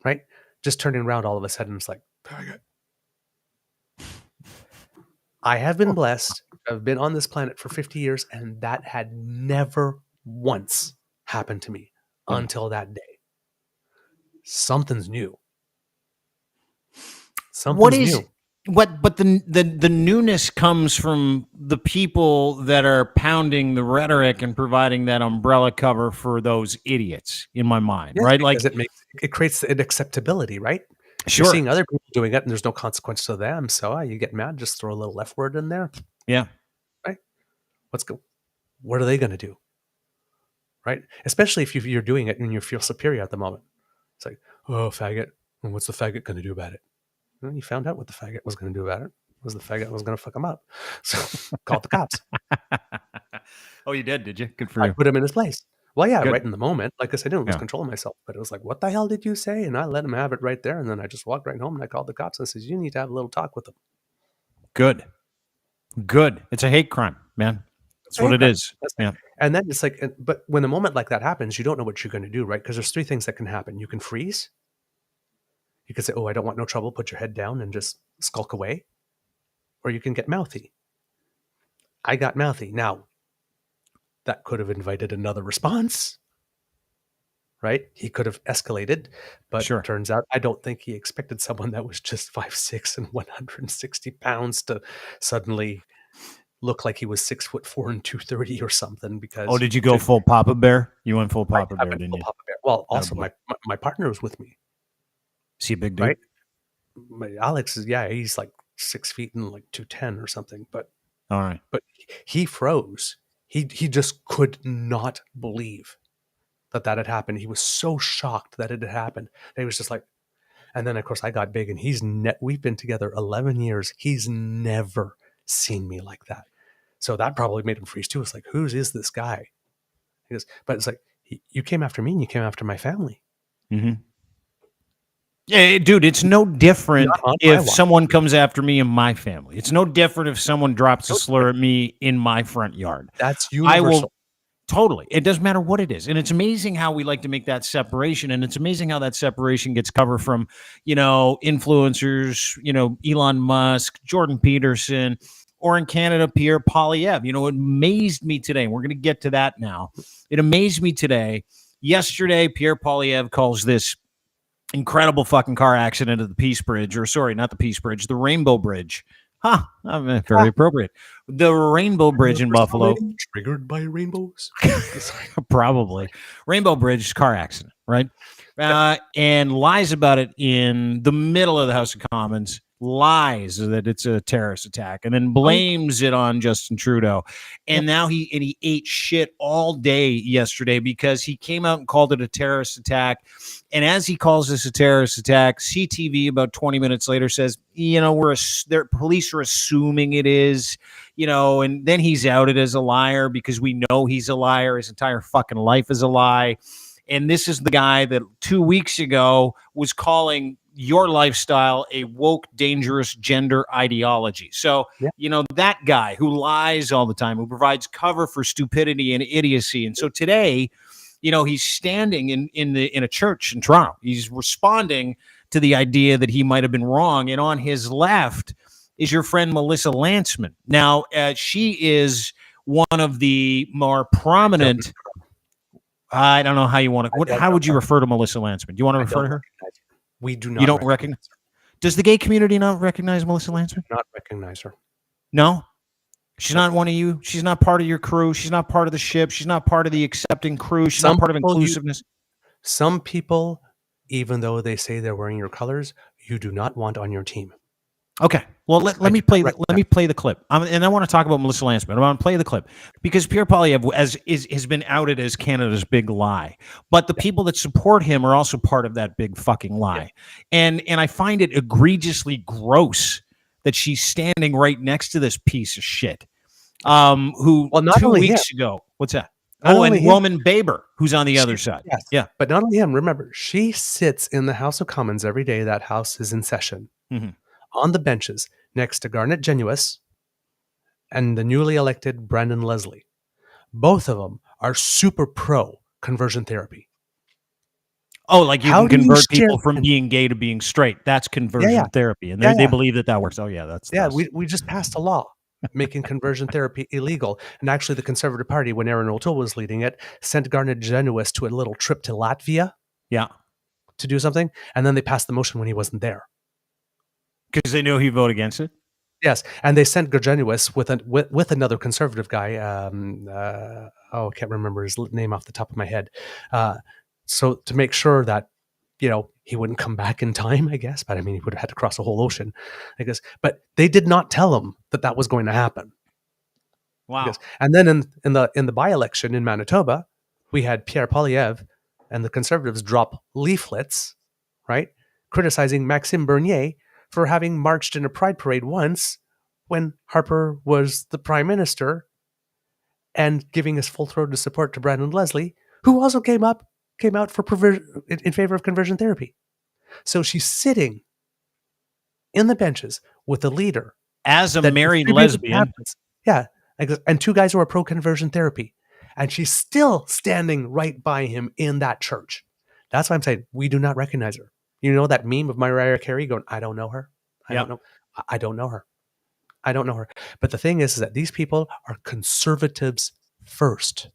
S2: right? Just turning around all of a sudden, it's like, faggot. I have been blessed. I've been on this planet for 50 years, and that had never once happened to me until that day. Something's new.
S1: But the newness comes from the people that are pounding the rhetoric and providing that umbrella cover for those idiots, in my mind, right? Like
S2: it creates an acceptability, right?
S1: Sure.
S2: You're seeing other people doing it, and there's no consequence to them. So you get mad, just throw a little F word in there.
S1: Yeah.
S2: Right. What are they going to do? Right. Especially if you're doing it and you feel superior at the moment. It's like, oh, faggot. And what's the faggot going to do about it? Well, you found out what the faggot was going to do about it. Was the faggot was going to fuck him up. So called the cops.
S1: Oh, you did you? Good for you.
S2: I put him in his place. Well, yeah,
S1: Good.
S2: Right in the moment. Like I said, I didn't lose control of myself. But it was like, what the hell did you say? And I let him have it right there. And then I just walked right home and I called the cops and I said, you need to have a little talk with him.
S1: Good. It's a hate crime, man. That's what it is. Yeah.
S2: And then it's like, but when a moment like that happens, you don't know what you're going to do, right? Because there's 3 things that can happen. You can freeze. You can say, oh, I don't want no trouble. Put your head down and just skulk away. Or you can get mouthy. I got mouthy. Now, that could have invited another response, right? He could have escalated, but turns out I don't think he expected someone that was just 5'6" and 160 pounds to suddenly look like he was 6'4" and 230 or something. Because
S1: did you go full Papa Bear? You went full Papa Bear, didn't you?
S2: Papa Bear. Well, also my partner was with me.
S1: Is he a big dude?
S2: Right? Alex is he's like 6 feet and like 210 or something. But
S1: all right,
S2: but he froze. He just could not believe that had happened. He was so shocked that it had happened. He was just like, and then of course I got big, and we've been together 11 years. He's never seen me like that. So that probably made him freeze too. It's like, who is this guy? He goes, but it's like, you came after me and you came after my family.
S1: Yeah, dude, it's no different if someone comes after me and my family. It's no different if someone drops a slur at me in my front yard.
S2: That's universal.
S1: Totally. It doesn't matter what it is. And it's amazing how we like to make that separation. And it's amazing how that separation gets covered from, influencers, Elon Musk, Jordan Peterson, or in Canada, Pierre Poilievre. It amazed me today. We're going to get to that now. It amazed me today. Yesterday, Pierre Poilievre calls this incredible fucking car accident at the Peace Bridge, or sorry, not the Peace Bridge, the Rainbow Bridge. Very appropriate. The Rainbow Bridge in Buffalo.
S2: Triggered by rainbows?
S1: Probably. Rainbow Bridge car accident, right? And lies about it in the middle of the House of Commons lies that it's a terrorist attack, and then blames it on Justin Trudeau. And now he ate shit all day yesterday because he came out and called it a terrorist attack. And as he calls this a terrorist attack, CTV about 20 minutes later says, their police are assuming it is, and then he's outed as a liar because we know he's a liar. His entire fucking life is a lie. And this is the guy that 2 weeks ago was calling your lifestyle a woke, dangerous gender ideology. So, that guy who lies all the time, who provides cover for stupidity and idiocy. And so today, he's standing in a church in Toronto. He's responding to the idea that he might have been wrong. And on his left is your friend Melissa Lantsman. Now, she is one of the more prominent. I don't know how you want to. How would you refer to Melissa Lantsman? Do you want to refer to her?
S2: We do not.
S1: You don't recognize her. Does the gay community not recognize Melissa Lantsman?
S2: Not recognize her.
S1: No? She's not one of you? She's not part of your crew? She's not part of the ship? She's not part of the accepting crew? She's not part of inclusiveness?
S2: Some people, even though they say they're wearing your colors, you do not want on your team.
S1: Okay. Well, let me play the clip. And I want to talk about Melissa Lantsman. I want to play the clip because Pierre Poilievre has been outed as Canada's big lie. But the people that support him are also part of that big fucking lie. And I find it egregiously gross that she's standing right next to this piece of shit. Who 2 weeks ago, what's that? And Roman Beaver, who's on the other side.
S2: Yes.
S1: Yeah.
S2: But not only him, remember, she sits in the House of Commons every day that house is in session. Mm-hmm. On the benches next to Garnet Genuis and the newly elected Brandon Leslie. Both of them are super pro conversion therapy.
S1: Oh, like you can convert people from being gay to being straight. That's conversion therapy. And they believe that works. Oh, yeah. That's
S2: we just passed a law making conversion therapy illegal. And actually the Conservative Party, when Erin O'Toole was leading it, sent Garnet Genuis to a little trip to Latvia to do something. And then they passed the motion when he wasn't there.
S1: Because they knew he'd vote against it?
S2: Yes, and they sent Gergenuis with another Conservative guy. I can't remember his name off the top of my head. So to make sure that, he wouldn't come back in time, I guess. But I mean, he would have had to cross a whole ocean, I guess. But they did not tell him that was going to happen.
S1: Wow.
S2: And then in the by-election in Manitoba, we had Pierre Poilievre and the Conservatives drop leaflets, right, criticizing Maxime Bernier for having marched in a pride parade once when Harper was the prime minister and giving his full-throated support to Brandon Leslie, who also came out for in favor of conversion therapy. So she's sitting in the benches with a leader.
S1: As a married lesbian.
S2: And two guys who are pro-conversion therapy. And she's still standing right by him in that church. That's why I'm saying we do not recognize her. You know that meme of Mariah Carey going, I don't know her. I don't know her. I don't know her. But the thing is that these people are conservatives first,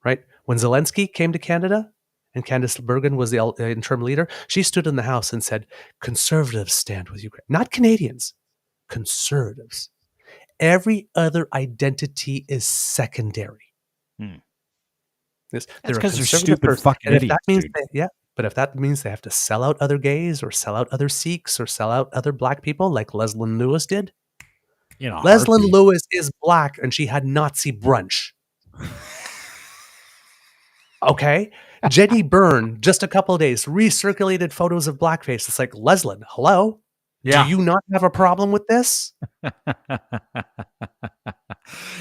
S2: right? When Zelensky came to Canada and Candice Bergen was the interim leader, she stood in the House and said, conservatives stand with Ukraine. Not Canadians, conservatives. Every other identity is secondary.
S1: That's because they're stupid fucking idiots.
S2: But if that means they have to sell out other gays or sell out other Sikhs or sell out other black people like Leslyn Lewis did. Leslyn Lewis is black and she had Nazi brunch. Okay? Jenny Byrne, just a couple of days, recirculated photos of blackface. It's like, Leslyn, hello? Yeah. Do you not have a problem with this?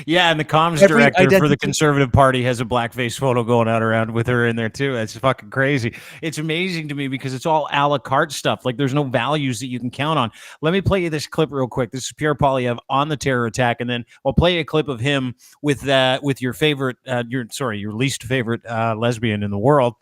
S1: And the comms director for the Conservative Party has a blackface photo going out around with her in there too. It's fucking crazy. It's amazing to me because it's all a la carte stuff. Like there's no values that you can count on. Let me play you this clip real quick. This is Pierre Poilievre on the terror attack, and then I'll play a clip of him with your favorite, your least favorite lesbian in the world.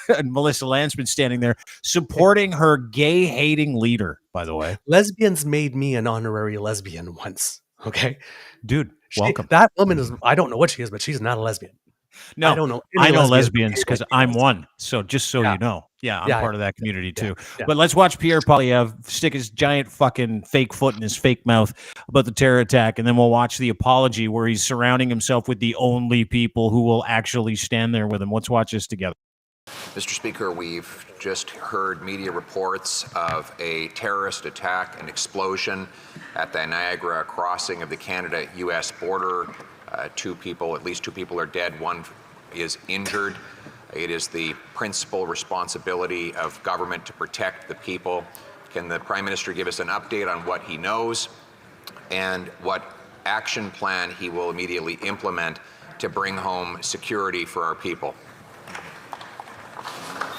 S1: And Melissa Lantsman standing there supporting her gay-hating leader, by the way.
S2: Lesbians made me an honorary lesbian once. Okay?
S1: Dude, welcome.
S2: That woman is, I don't know what she is, but she's not a lesbian.
S1: No, I don't know. I know lesbians because I'm one. So just so you know. Yeah, I'm part of that community too. But let's watch Pierre Poilievre stick his giant fucking fake foot in his fake mouth about the terror attack. And then we'll watch the apology where he's surrounding himself with the only people who will actually stand there with him. Let's watch this together.
S3: Mr. Speaker, we've just heard media reports of a terrorist attack and explosion at the Niagara crossing of the Canada-U.S. border. At least two people are dead, one is injured. It is the principal responsibility of government to protect the people. Can the Prime Minister give us an update on what he knows and what action plan he will immediately implement to bring home security for our people?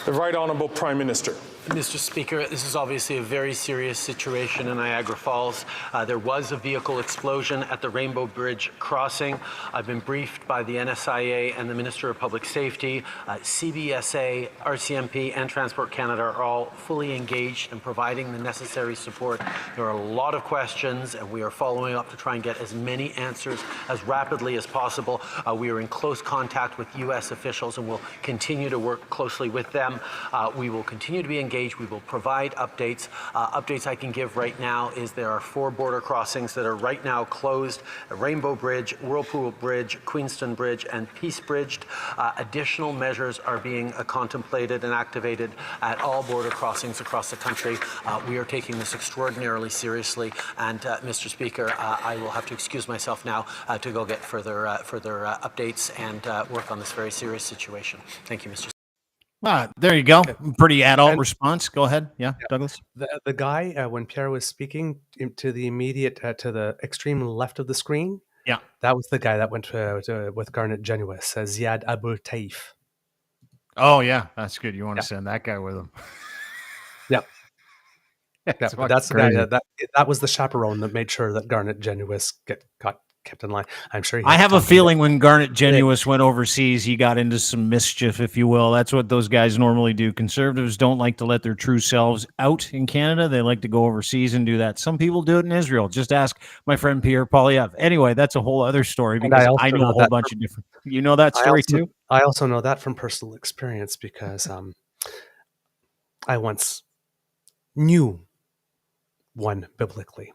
S4: The Right Honourable Prime Minister.
S5: Mr. Speaker, this is obviously a very serious situation in Niagara Falls. There was a vehicle explosion at the Rainbow Bridge crossing. I've been briefed by the NSIA and the Minister of Public Safety. CBSA, RCMP, and Transport Canada are all fully engaged in providing the necessary support. There are a lot of questions, and we are following up to try and get as many answers as rapidly as possible. We are in close contact with U.S. officials, and we'll continue to work closely with them. We will continue to be engaged. We will provide updates. Updates I can give right now is there are 4 border crossings that are right now closed: Rainbow Bridge, Whirlpool Bridge, Queenston Bridge, and Peace Bridge. Additional measures are being contemplated and activated at all border crossings across the country. We are taking this extraordinarily seriously, and Mr. Speaker, I will have to excuse myself now to go get further updates and work on this very serious situation. Thank you, Mr. Speaker.
S1: There you go. Pretty adult response. Go ahead. Yeah, Douglas.
S2: The guy, when Pierre was speaking to the immediate, to the extreme left of the screen, that was the guy that went with Garnet Genuis, Ziad Abul Taif.
S1: Oh, yeah, that's good. You want to send that guy with him.
S2: That's the guy that was the chaperone that made sure that Garnet Genuis got kept in line. I'm sure.
S1: I have a feeling when Garnet Genuis went overseas, he got into some mischief, if you will. That's what those guys normally do. Conservatives don't like to let their true selves out in Canada. They like to go overseas and do that. Some people do it in Israel. Just ask my friend Pierre Poilievre. Anyway, that's a whole other story because I know a whole bunch of different. You know that story too?
S2: I also know that from personal experience because I once knew one biblically.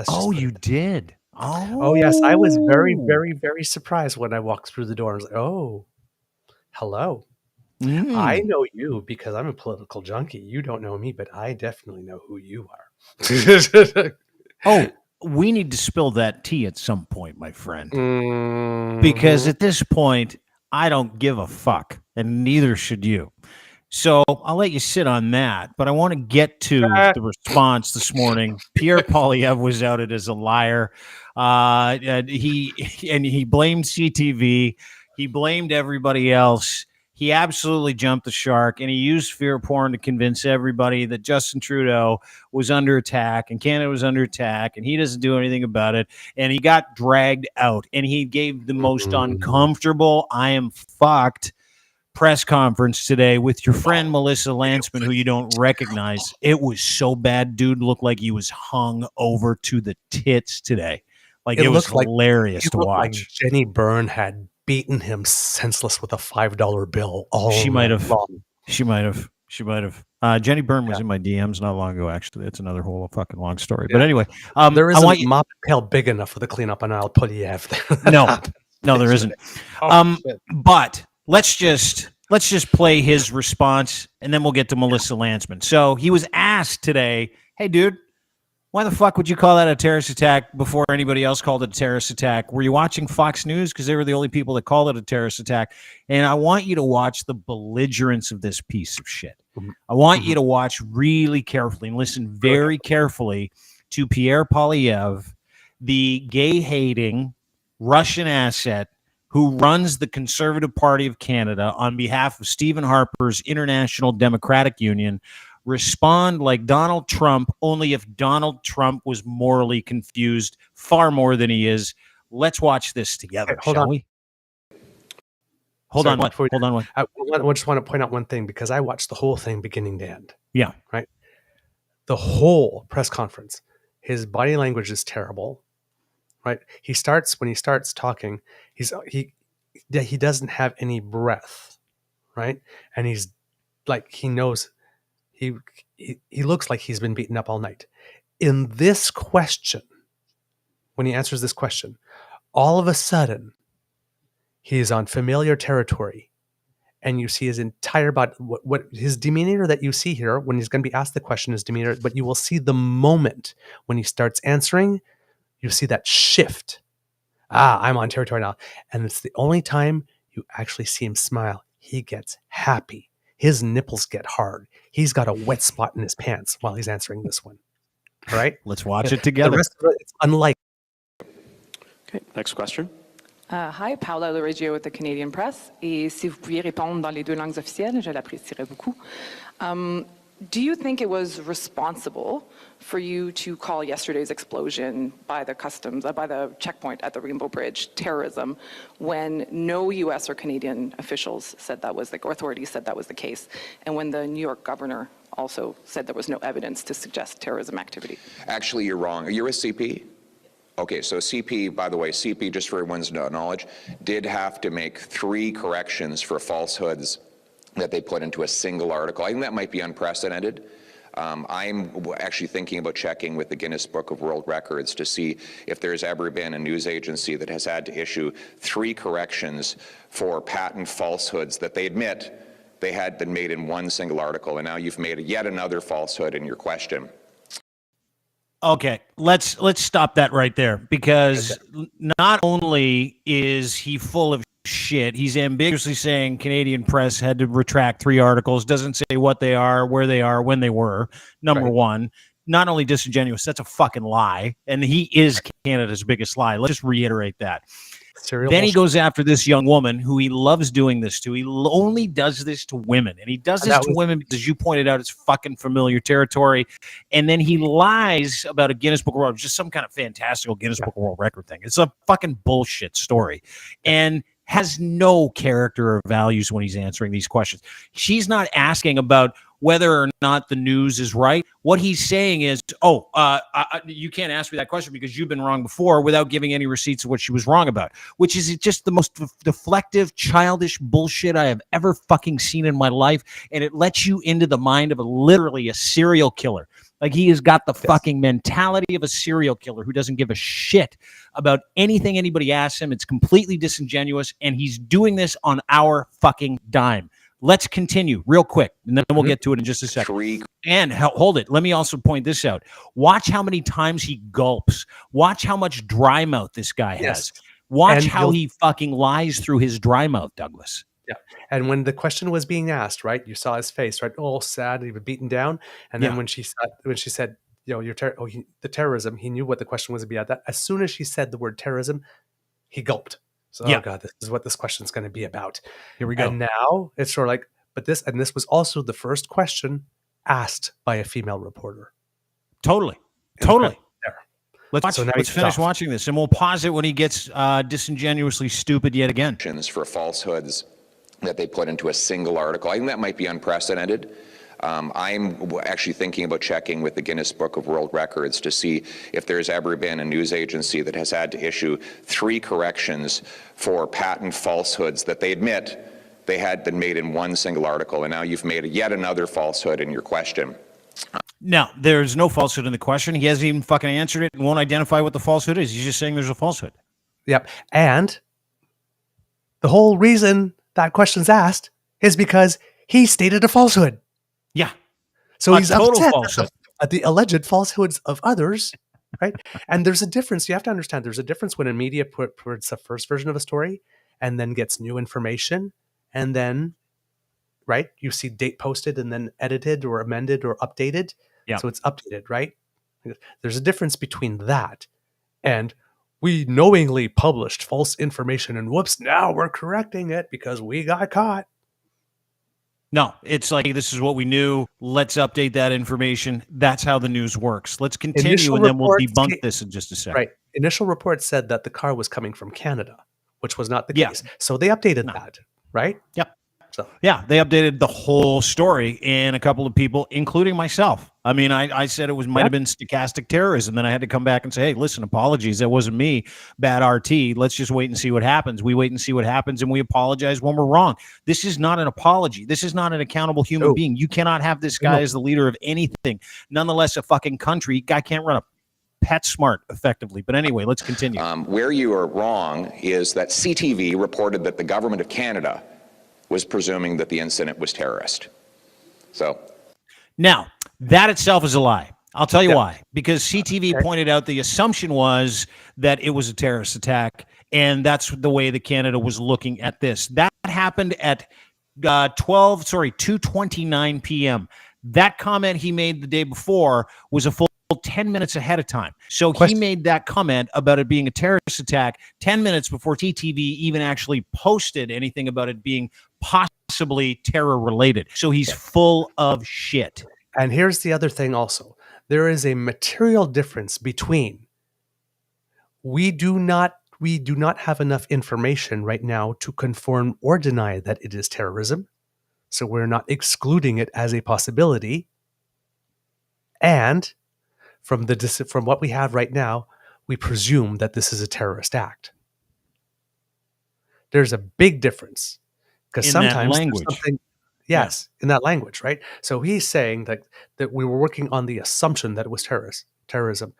S1: You did?
S2: Oh, yes. I was very, very, very surprised when I walked through the door. I was like, oh, hello. I know you because I'm a political junkie. You don't know me, but I definitely know who you
S1: are. We need to spill that tea at some point, my friend. Because at this point, I don't give a fuck, and neither should you. So I'll let you sit on that, but I want to get to the response this morning. Pierre Poilievre was outed as a liar. He blamed CTV. He blamed everybody else. He absolutely jumped the shark, and he used fear porn to convince everybody that Justin Trudeau was under attack and Canada was under attack, and he doesn't do anything about it. And he got dragged out, and he gave the most uncomfortable, I am fucked press conference today with your friend Melissa Lantsman, who you don't recognize. It was so bad. Dude looked like he was hung over to the tits today. Like it was hilarious to watch. Like
S2: Jenny Byrne had beaten him senseless with a $5 bill.
S1: She might have. Jenny Byrne was in my DMs not long ago. Actually, it's another whole fucking long story. But anyway,
S2: there isn't a mop pail big enough for the cleanup on Al Poilievre.
S1: No, there isn't. But let's just play his response, and then we'll get to Melissa Lantsman. So he was asked today, hey, dude, why the fuck would you call that a terrorist attack before anybody else called it a terrorist attack? Were you watching Fox News? Because they were the only people that called it a terrorist attack. And I want you to watch the belligerence of this piece of shit. I want you to watch really carefully and listen very carefully to Pierre Poilievre, the gay-hating Russian asset who runs the Conservative Party of Canada on behalf of Stephen Harper's International Democratic Union, respond like Donald Trump, only if Donald Trump was morally confused far more than he is. Let's watch this together, shall we? Hold on.
S2: I just want to point out one thing because I watched the whole thing beginning to end.
S1: Yeah.
S2: Right? The whole press conference, his body language is terrible. Right? When he starts talking, he doesn't have any breath, right? And he's like, he knows he looks like he's been beaten up all night. In this question, when he answers this question, all of a sudden he is on familiar territory and you see his entire body, what his demeanor that you see here when he's going to be asked the question is demeanor, but you will see the moment when he starts answering, you see that shift. I'm on territory now. And it's the only time you actually see him smile. He gets happy. His nipples get hard. He's got a wet spot in his pants while he's answering this one. All right?
S1: Let's watch it together.
S2: The rest of it, it's unlike.
S6: Okay, next question.
S7: Hi, Paula Loregio with the Canadian Press. Et si vous pouviez répondre dans les deux langues officielles, je l'apprécierais beaucoup. Do you think it was responsible for you to call yesterday's explosion by the by the checkpoint at the Rainbow Bridge terrorism when no U.S. or Canadian officials said that was or authorities said that was the case, and when the New York governor also said there was no evidence to suggest terrorism activity?
S3: Actually, you're wrong. You're with CP? Okay, so CP, by the way, CP, just for everyone's knowledge, did have to make 3 corrections for falsehoods that they put into a single article. I think that might be unprecedented. I'm actually thinking about checking with the Guinness Book of World Records to see if there's ever been a news agency that has had to issue 3 corrections for patent falsehoods that they admit they had been made in one single article, and now you've made yet another falsehood in your question.
S1: Okay, let's stop that right there, because not only is he full of shit, he's ambiguously saying Canadian press had to retract 3 articles, doesn't say what they are, where they are, when they were. Number one, not only disingenuous, that's a fucking lie, and he is Canada's biggest lie. Let's just reiterate that. Then he goes after this young woman who he loves doing this to. He only does this to women. And he does this to women because, as you pointed out, it's fucking familiar territory. And then he lies about a Guinness Book of World, just some kind of fantastical Guinness Book of World Record thing. It's a fucking bullshit story. And has no character or values when he's answering these questions. She's not asking about whether or not the news is right. What he's saying is, you can't ask me that question because you've been wrong before, without giving any receipts of what she was wrong about, which is just the most deflective, childish bullshit I have ever fucking seen in my life. And it lets you into the mind of literally a serial killer. Like, he has got the fucking mentality of a serial killer who doesn't give a shit about anything anybody asks him. It's completely disingenuous, and he's doing this on our fucking dime. Let's continue real quick, and then we'll get to it in just a second. And hold it. Let me also point this out. Watch how many times he gulps. Watch how much dry mouth this guy has. Watch how he fucking lies through his dry mouth, Douglas.
S2: Yeah. And when the question was being asked, right, you saw his face, right? Oh, sad, he was beaten down. And then when she said, you know, the terrorism, he knew what the question was to be at that. As soon as she said the word terrorism, he gulped. So, oh God, this is what this question is going to be about.
S1: Here we go.
S2: And now it's sort of like, this was also the first question asked by a female reporter.
S1: Totally. Let's finish watching this, and we'll pause it when he gets disingenuously stupid yet again.
S3: For falsehoods that they put into a single article. I think that might be unprecedented. I'm actually thinking about checking with the Guinness Book of World Records to see if there's ever been a news agency that has had to issue 3 corrections for patent falsehoods that they admit they had been made in one single article, and now you've made yet another falsehood in your question.
S1: Now, there's no falsehood in the question. He hasn't even fucking answered it and won't identify what the falsehood is. He's just saying there's a falsehood.
S2: Yep. And the whole reason that question's asked is because he stated a falsehood.
S1: Yeah.
S2: So he's upset at the alleged falsehoods of others, right? And there's a difference. You have to understand there's a difference when a media puts the first version of a story and then gets new information, and then, right, you see date posted and then edited or amended or updated. Yeah. So it's updated, right? There's a difference between that and we knowingly published false information and whoops, now we're correcting it because we got caught.
S1: No, it's like, this is what we knew. Let's update that information. That's how the news works. Let's continue, and then we'll debunk this in just a second.
S2: Right. Initial reports said that the car was coming from Canada, which was not the case. So they updated that, right?
S1: Yep. So yeah, they updated the whole story, and a couple of people, including myself. I mean, I said it might have been stochastic terrorism. Then I had to come back and say, hey, listen, apologies. That wasn't me. Bad RT. Let's just wait and see what happens. We wait and see what happens, and we apologize when we're wrong. This is not an apology. This is not an accountable human being. You cannot have this guy as the leader of anything. Nonetheless, a fucking country. Guy can't run a PetSmart effectively. But anyway, let's continue.
S3: Where you are wrong is that CTV reported that the government of Canada was presuming that the incident was terrorist. So
S1: now, that itself is a lie. I'll tell you why. Because CTV pointed out the assumption was that it was a terrorist attack, and that's the way that Canada was looking at this. That happened at 2:29 p.m. That comment he made the day before was a full 10 minutes ahead of time. So he made that comment about it being a terrorist attack 10 minutes before CTV even actually posted anything about it being possibly terror related. So he's full of shit.
S2: And here's the other thing also. There is a material difference between we do not have enough information right now to confirm or deny that it is terrorism. So we're not excluding it as a possibility. And from what we have right now, we presume that this is a terrorist act. There's a big difference because sometimes
S1: that language.
S2: In that language, right? So he's saying that we were working on the assumption that it was terrorism.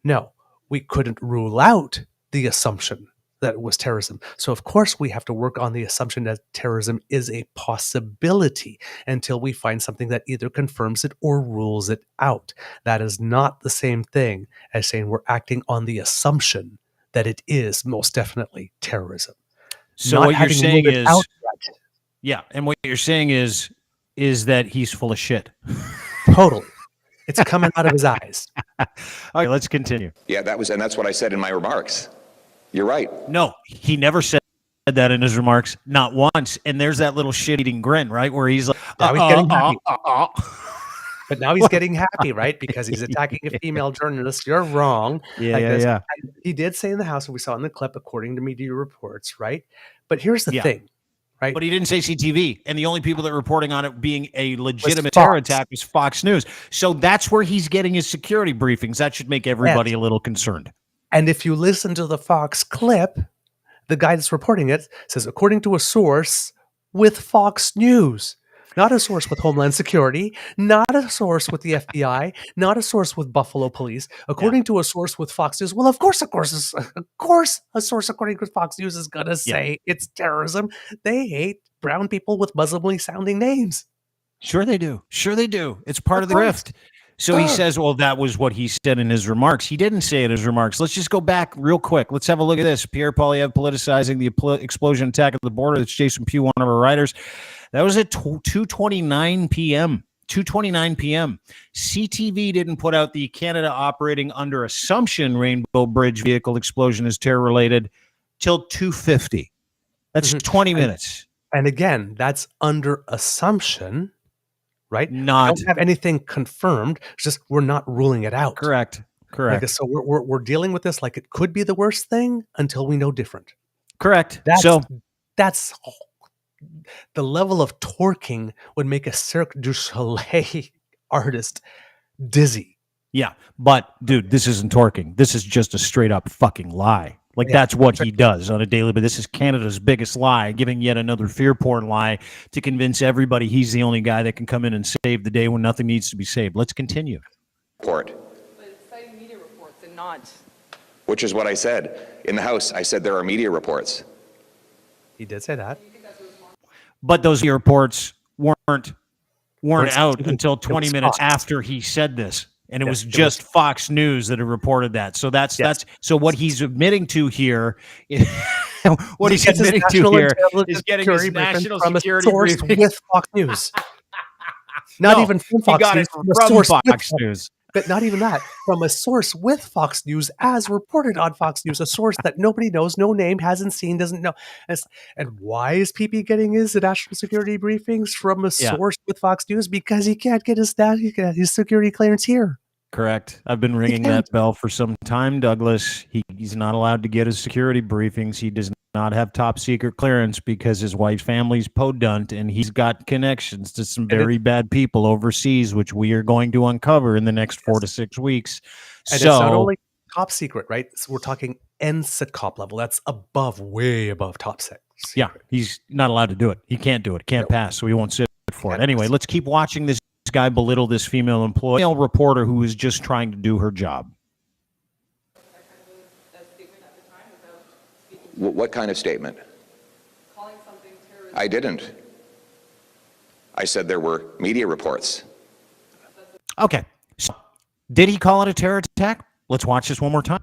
S2: No, we couldn't rule out the assumption that it was terrorism. So of course we have to work on the assumption that terrorism is a possibility until we find something that either confirms it or rules it out. That is not the same thing as saying we're acting on the assumption that it is most definitely terrorism.
S1: So
S2: Not
S1: what you're saying is,
S2: yeah,
S1: and what you're saying is that he's full of shit.
S2: Totally. It's coming out of his eyes.
S1: Okay, let's continue.
S3: yeah, that's what I said in my remarks. You're right.
S1: No, he never said that in his remarks, not once. And there's that little shit-eating grin, right, where he's like,
S2: Now he's getting happy. But now he's getting happy, right? Because he's attacking a female journalist. You're wrong.
S1: Yeah.
S2: He did say in the House, and we saw in the clip, according to media reports, right? But here's the thing, right?
S1: But he didn't say CTV. And the only people that were reporting on it being a legitimate terror attack was Fox News. So that's where he's getting his security briefings. That should make everybody a little concerned.
S2: And if you listen to the Fox clip, the guy that's reporting it says, according to a source with Fox News, not a source with Homeland Security, not a source with the FBI, not a source with Buffalo Police, according to a source with Fox News. Well, of course, a source according to Fox News is going to say it's terrorism. They hate brown people with Muslim sounding names.
S1: Sure they do. It's part of the grift. So he says, well, that was what he said in his remarks. He didn't say it in his remarks. Let's just go back real quick. Let's have a look at this. Pierre Poilievre politicizing the explosion attack at the border. That's Jason Pugh, one of our writers. That was at 2:29 p.m. 2:29 p.m. CTV didn't put out the Canada operating under assumption Rainbow Bridge vehicle explosion is terror-related till 2:50. That's 20 minutes.
S2: And again, that's under assumption. Right?
S1: We
S2: don't have anything confirmed. It's just we're not ruling it out.
S1: Correct.
S2: Like, so we're dealing with this like it could be the worst thing until we know different.
S1: Correct.
S2: That's the level of torquing would make a Cirque du Soleil artist dizzy.
S1: Yeah, but dude, this isn't torquing. This is just a straight up fucking lie. Like that's what he does on a daily basis. This is Canada's biggest lie, giving yet another fear porn lie to convince everybody he's the only guy that can come in and save the day when nothing needs to be saved. Let's continue.
S3: Report.
S7: But it's citing media reports and not.
S3: Which is what I said. In the House, I said there are media reports.
S2: He did say that.
S1: But those media reports weren't out until 20 minutes after he said this. And it was just Fox News that had reported that. So that's so what he's admitting to here is is getting his national security
S2: source
S1: briefing
S2: with Fox News. Not even from Fox
S1: got
S2: News,
S1: it from Fox News.
S2: But not even that, from a source with Fox News as reported on Fox News, a source that nobody knows, no name, hasn't seen, doesn't know. And why is PP getting his national security briefings from a source with Fox News? Because he can't get his security clearance here.
S1: Correct. I've been ringing that bell for some time, Douglas. He's not allowed to get his security briefings. He does not have top secret clearance because his wife's family's podunk, and he's got connections to some very bad people overseas, which we are going to uncover in the next 4 to 6 weeks.
S2: And it's not only top secret, right? So we're talking NSICOP level. That's way above top secret.
S1: Yeah, he's not allowed to do it. He can't do it. Can't pass, so he won't sit for it. Anyway, let's keep watching this guy belittle this female reporter who is just trying to do her job.
S3: What kind of statement?
S7: Calling something terrorism.
S3: I didn't. I said there were media reports.
S1: Okay. So, did he call it a terror attack? Let's watch this one more time.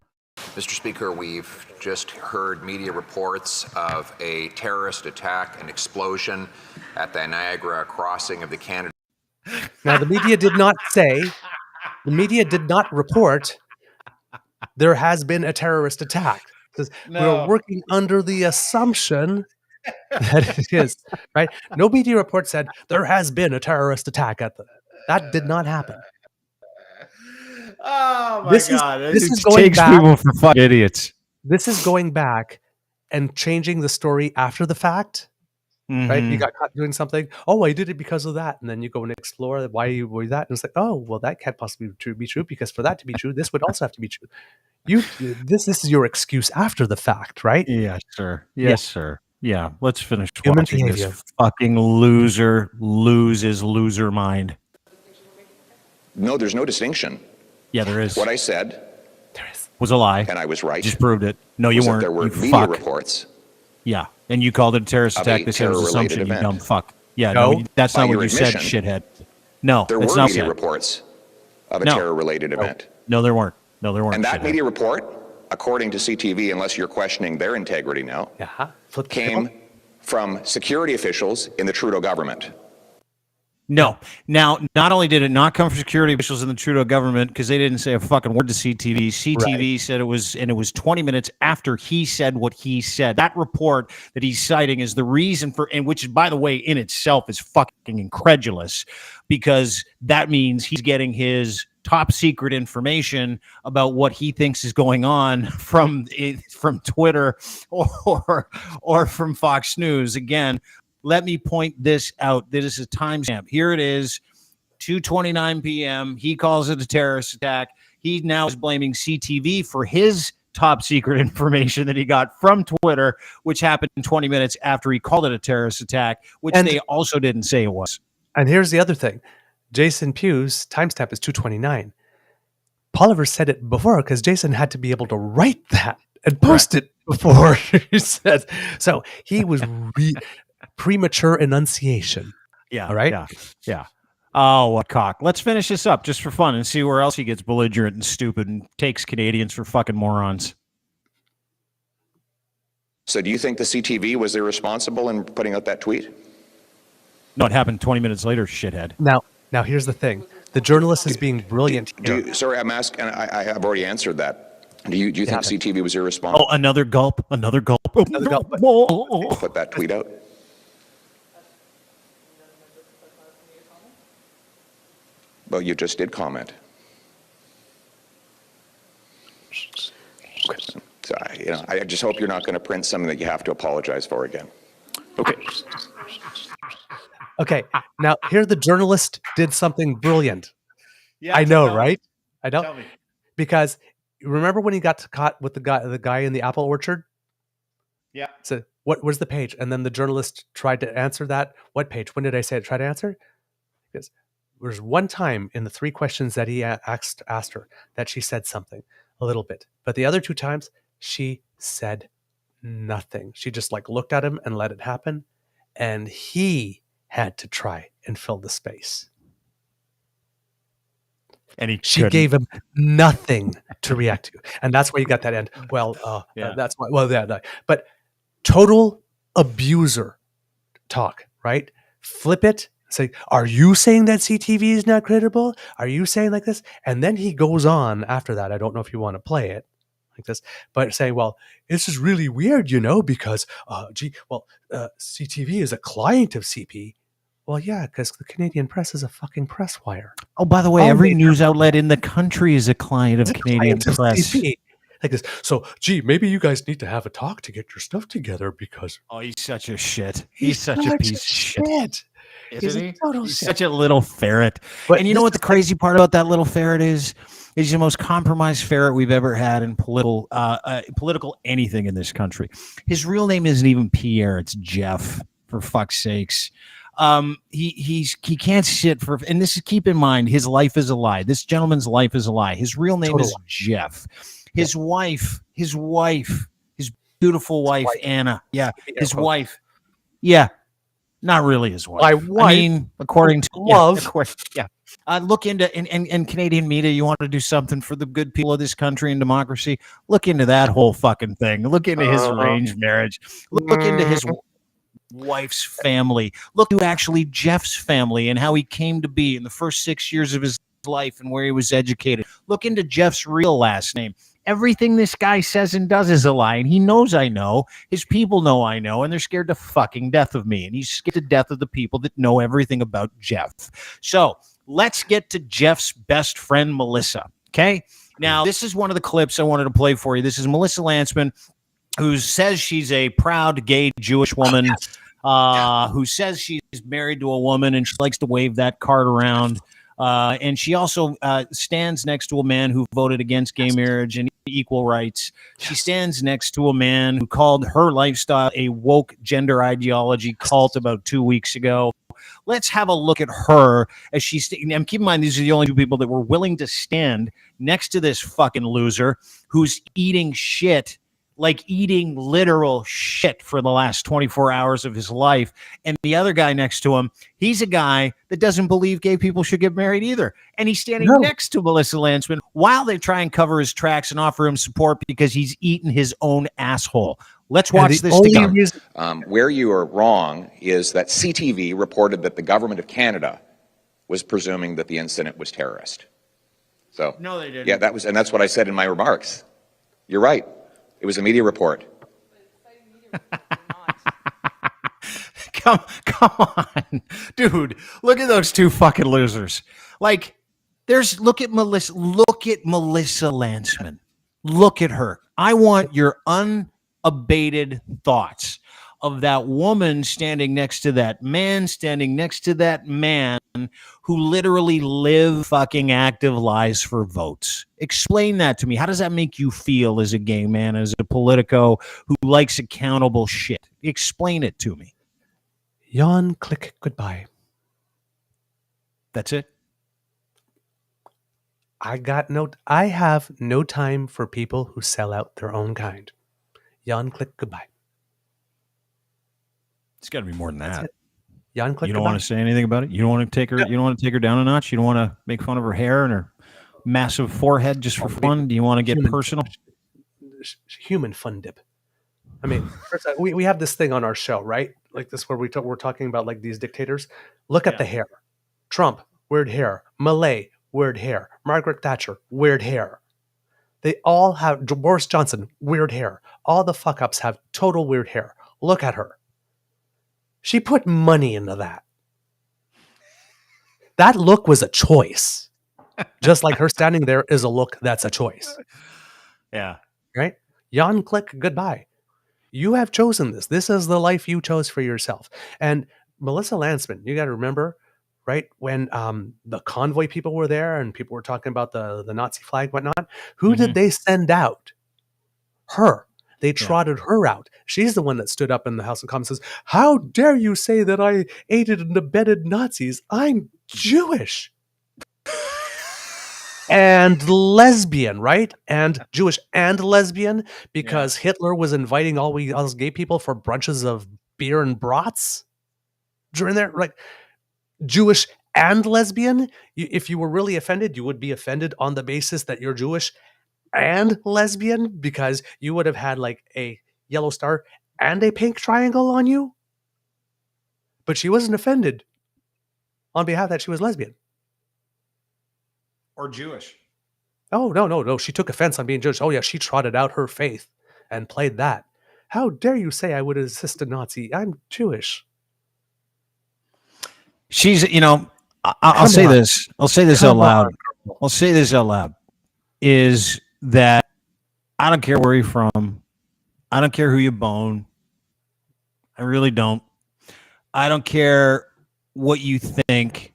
S3: Mr. Speaker, we've just heard media reports of a terrorist attack and explosion at the Niagara crossing of the Canada.
S2: Now, the media did not report there has been a terrorist attack. Because we're working under the assumption that it is, right? No media report said there has been a terrorist attack that did not happen.
S1: Oh my
S2: This
S1: God!
S2: is
S1: It
S2: going
S1: takes
S2: back.
S1: people for fucking idiots.
S2: This is going back and changing the story after the fact, right? You got caught doing something. Oh, I did it because of that, and then you go and explore why you were that, and it's like, oh, well, that can't possibly be true because for that to be true, this would also have to be true. This is your excuse after the fact, right?
S1: Yes, sir. Yes, sir. Yeah. Let's finish
S2: Human
S1: watching
S2: behavior.
S1: this fucking loser lose his loser mind.
S3: No, there's no distinction.
S1: Yeah, there is.
S3: What I said,
S1: Was a lie.
S3: and I was right,
S1: Just proved it. No, you
S3: was that
S1: weren't.
S3: there were
S1: You
S3: media
S1: fuck.
S3: reports
S1: Yeah, and you called it a terrorist
S3: of
S1: attack.
S3: a
S1: They said it was
S3: terror-related
S1: assumption. You
S3: event.
S1: dumb fuck. Yeah,
S2: No.
S1: no, that's
S3: By
S1: not what
S3: your
S1: you said,
S3: admission,
S1: shithead. No,
S3: there
S1: that's
S3: were
S1: not
S3: media
S1: said.
S3: reports of a
S1: No.
S3: terror-related event.
S1: No, there weren't. No, there weren't.
S3: And that
S1: shithead.
S3: media report, according to CTV, unless you're questioning their integrity now,
S2: Flip the
S3: came
S2: table.
S3: from security officials in the Trudeau government.
S1: No. Now, not only did it not come from security officials in the Trudeau government because they didn't say a fucking word to CTV. CTV said it was, and it was 20 minutes after he said what he said. That report that he's citing is the reason for, and which, by the way, in itself is fucking incredulous because that means he's getting his top secret information about what he thinks is going on from Twitter or from Fox News. Again, let me point this out. This is a timestamp. Here it is, 2:29 p.m. He calls it a terrorist attack. He now is blaming CTV for his top secret information that he got from Twitter, which happened 20 minutes after he called it a terrorist attack, which they also didn't say it was.
S2: And here's the other thing. Jason Pugh's timestamp is 2:29. Poilievre said it before because Jason had to be able to write that and post it before he said. So he was premature enunciation.
S1: Yeah.
S2: All right.
S1: Yeah. Oh, what cock. Let's finish this up just for fun and see where else he gets belligerent and stupid and takes Canadians for fucking morons.
S3: So do you think the CTV was irresponsible in putting out that tweet?
S1: No, it happened 20 minutes later, shithead.
S2: Now here's the thing. The journalist is being brilliant here.
S3: Sorry, I'm asking, and I have already answered that. Do you think CTV was irresponsible?
S1: Oh, another gulp. Another gulp.
S2: Another gulp.
S3: Put that tweet out? Well, you just did comment. So, I just hope you're not going to print something that you have to apologize for again.
S6: Okay.
S2: Okay. Now here the journalist did something brilliant.
S1: Yeah,
S2: I know, right? I know.
S1: Tell me.
S2: Because remember when he got caught with the guy in the apple orchard?
S1: Yeah.
S2: So where's the page? And then the journalist tried to answer that. What page? When did I say it? Try to answer? Because there's one time in the 3 questions that he asked her that she said something a little bit, but the other 2 times she said nothing. She just looked at him and let it happen, and he had to try and fill the space.
S1: And
S2: she gave him nothing to react to, and that's why you got that end. Well, that's why. Well, yeah, but total abuser talk, right? Flip it. Say, are you saying that CTV is not credible? Are you saying like this? And then he goes on after that. I don't know if you want to play it like this, but saying, well, this is really weird, because, CTV is a client of CP. Well, yeah, because the Canadian press is a fucking press wire.
S1: Oh, by the way, every news outlet in the country is a client of Canadian press.
S2: CP. Like this. So, maybe you guys need to have a talk to get your stuff together because...
S1: Oh, he's such a shit. He's such a piece of shit. Isn't he? He's such a little ferret. But and you know what the crazy part about that little ferret is? He's the most compromised ferret we've ever had in political anything in this country. His real name isn't even Pierre. It's Jeff, for fuck's sakes. He can't sit for, and this is, keep in mind, his life is a lie. This gentleman's life is a lie. His real name is Jeff. His wife, his beautiful wife, Anna. Yeah. His wife. Yeah. Not really his wife.
S2: My wife,
S1: I mean, according to
S2: love.
S1: yeah. Look into in Canadian media. You want to do something for the good people of this country and democracy? Look into that whole fucking thing. Look into his arranged marriage. Look into his wife's family. Look to actually Jeff's family and how he came to be in the first 6 years of his life and where he was educated. Look into Jeff's real last name. Everything this guy says and does is a lie, and he knows I know. His people know I know, and they're scared to fucking death of me, and he's scared to death of the people that know everything about Jeff. So let's get to Jeff's best friend, Melissa, okay? Now, this is one of the clips I wanted to play for you. This is Melissa Lantsman, who says she's a proud gay Jewish woman, who says she's married to a woman, and she likes to wave that card around. And she also stands next to a man who voted against gay marriage and equal rights. She stands next to a man who called her lifestyle a woke gender ideology cult about 2 weeks ago. Let's have a look at her as she's. And keep in mind, these are the only two people that were willing to stand next to this fucking loser who's eating shit, like eating literal shit for the last 24 hours of his life. And the other guy next to him, he's a guy that doesn't believe gay people should get married either. And he's standing next to Melissa Lantsman while they try and cover his tracks and offer him support because he's eaten his own asshole. Let's watch this together.
S3: Where you are wrong is that CTV reported that the government of Canada was presuming that the incident was terrorist. So
S1: no, they didn't.
S3: Yeah, that's what I said in my remarks. You're right. It was a media report.
S1: Come on, dude. Look at those two fucking losers. Like, look at Melissa Lantsman. Look at her. I want your unabated thoughts of that woman standing next to that man, who literally live fucking active lies for votes. Explain that to me. How does that make you feel as a gay man, as a politico who likes accountable shit? Explain it to me.
S2: Yawn, click, goodbye.
S1: That's it?
S2: I have no time for people who sell out their own kind. Yawn, click, goodbye.
S1: It's got to be more than that.
S2: Yawn, click,
S1: you don't
S2: goodbye.
S1: want to say anything about it? You don't want to take her? You don't want to take her down a notch? You don't want to make fun of her hair and her massive forehead just for fun? Do you want to get personal?
S2: Human fun dip. I mean, we have this thing on our show, right? Like this where we're talking about like these dictators. Look at the hair. Trump, weird hair. Malay, weird hair. Margaret Thatcher, weird hair. They all have Boris Johnson, weird hair. All the fuck ups have total weird hair. Look at her. She put money into that. That look was a choice. Just like her standing there is a look that's a choice.
S1: Yeah.
S2: Right? Yawn, click, goodbye. You have chosen this. This is the life you chose for yourself. And Melissa Lantsman, you got to remember, right, when the convoy people were there and people were talking about the Nazi flag and whatnot, who did they send out? Her. They trotted her out. She's the one that stood up in the House of Commons and says, how dare you say that I aided and abetted Nazis? I'm Jewish. And lesbian, right? And Jewish and lesbian, because Hitler was inviting all us gay people for brunches of beer and brats during there. Like, Jewish and lesbian? If you were really offended, you would be offended on the basis that you're Jewish and lesbian, because you would have had like a yellow star and a pink triangle on you. But she wasn't offended on behalf that she was lesbian.
S1: Or Jewish.
S2: Oh, no. She took offense on being Jewish. Oh, yeah, she trotted out her faith and played that. How dare you say I would assist a Nazi? I'm Jewish.
S1: She's, I'll say this. I'll say this out loud. I'll say this out loud. Is that I don't care where you're from. I don't care who you bone. I really don't. I don't care what you think.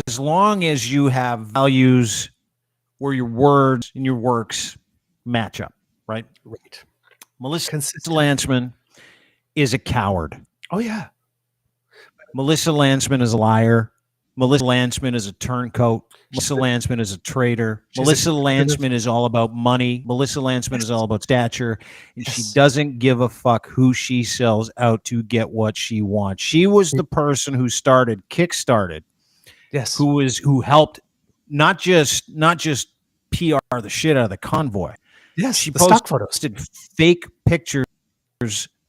S1: As long as you have values where your words and your works match up, right?
S2: Right.
S1: Melissa Lantsman is a coward.
S2: Oh, yeah.
S1: Melissa Lantsman is a liar. Melissa Lantsman is a turncoat. Melissa Lantsman is a traitor. Melissa Lantsman is all about money. Melissa Lantsman is all about stature. And she doesn't give a fuck who she sells out to get what she wants. She was the person who kickstarted, who helped not just PR the shit out of the convoy.
S2: Yes,
S1: she
S2: the stock photos.
S1: Posted fake pictures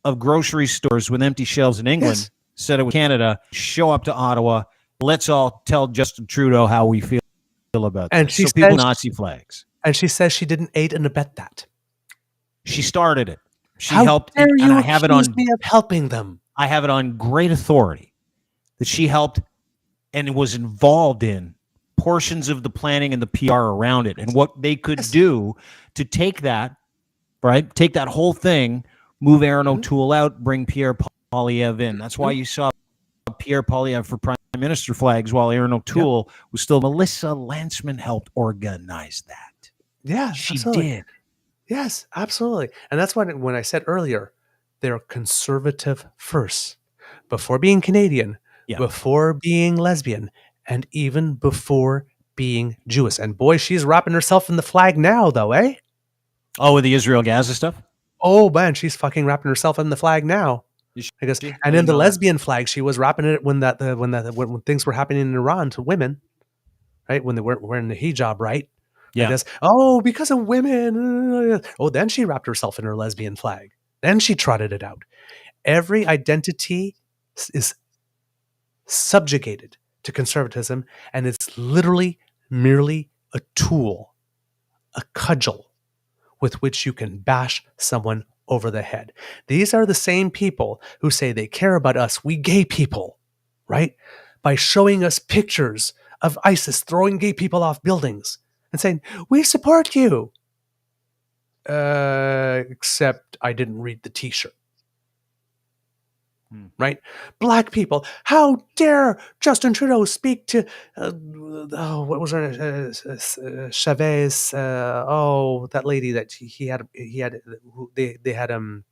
S1: of grocery stores with empty shelves in England. Said it was Canada. Show up to Ottawa. Let's all tell Justin Trudeau how we feel about
S2: and
S1: this.
S2: She
S1: so people Nazi flags.
S2: And she says she didn't aid and abet that.
S1: She started it. She
S2: how
S1: helped,
S2: dare you
S1: and I have it on
S2: me of helping them.
S1: I have it on great authority that she helped and was involved in portions of the planning and the PR around it, and what they could do to take that, right? Take that whole thing, move Aaron O'Toole out, bring Pierre Poilievre in. That's why you saw Pierre Poilievre for Prime Minister flags while Aaron O'Toole was still. Melissa Lantsman helped organize that.
S2: Yeah,
S1: she
S2: absolutely.
S1: did.
S2: Yes, absolutely. And that's when I said earlier, they're conservative first, before being Canadian, before being lesbian, and even before being Jewish. And boy, she's wrapping herself in the flag now, though, eh?
S1: Oh, with the Israel-Gaza stuff?
S2: Oh, man, she's fucking wrapping herself in the flag now. I guess, and in the lesbian flag, she was wrapping it when things were happening in Iran to women, right? When they weren't wearing the hijab, right?
S1: Yeah.
S2: Guess, because of women. Oh, then she wrapped herself in her lesbian flag. Then she trotted it out. Every identity is subjugated to conservatism, and it's literally merely a tool, a cudgel with which you can bash someone over the head. These are the same people who say they care about us, we gay people, right? By showing us pictures of ISIS throwing gay people off buildings and saying, we support you. Except I didn't read the t-shirt. Right? Black people. How dare Justin Trudeau speak to, what was her, Chavez, that lady that they had,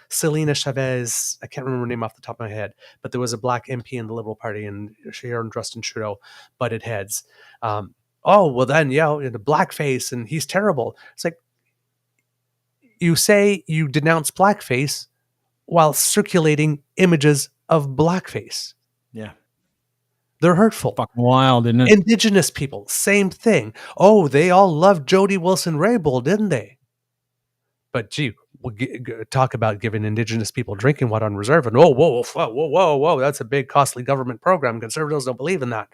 S2: Selena Chavez, I can't remember her name off the top of my head, but there was a black MP in the Liberal Party, and she and Justin Trudeau butted heads. The blackface, and he's terrible. It's like, you say you denounce blackface while circulating images of blackface.
S1: Yeah.
S2: They're hurtful.
S1: Fucking wild, isn't it?
S2: Indigenous people, same thing. Oh, they all loved Jody Wilson-Raybould, didn't they? But gee, we'll talk about giving Indigenous people drinking water on reserve, and whoa, that's a big, costly government program. Conservatives don't believe in that.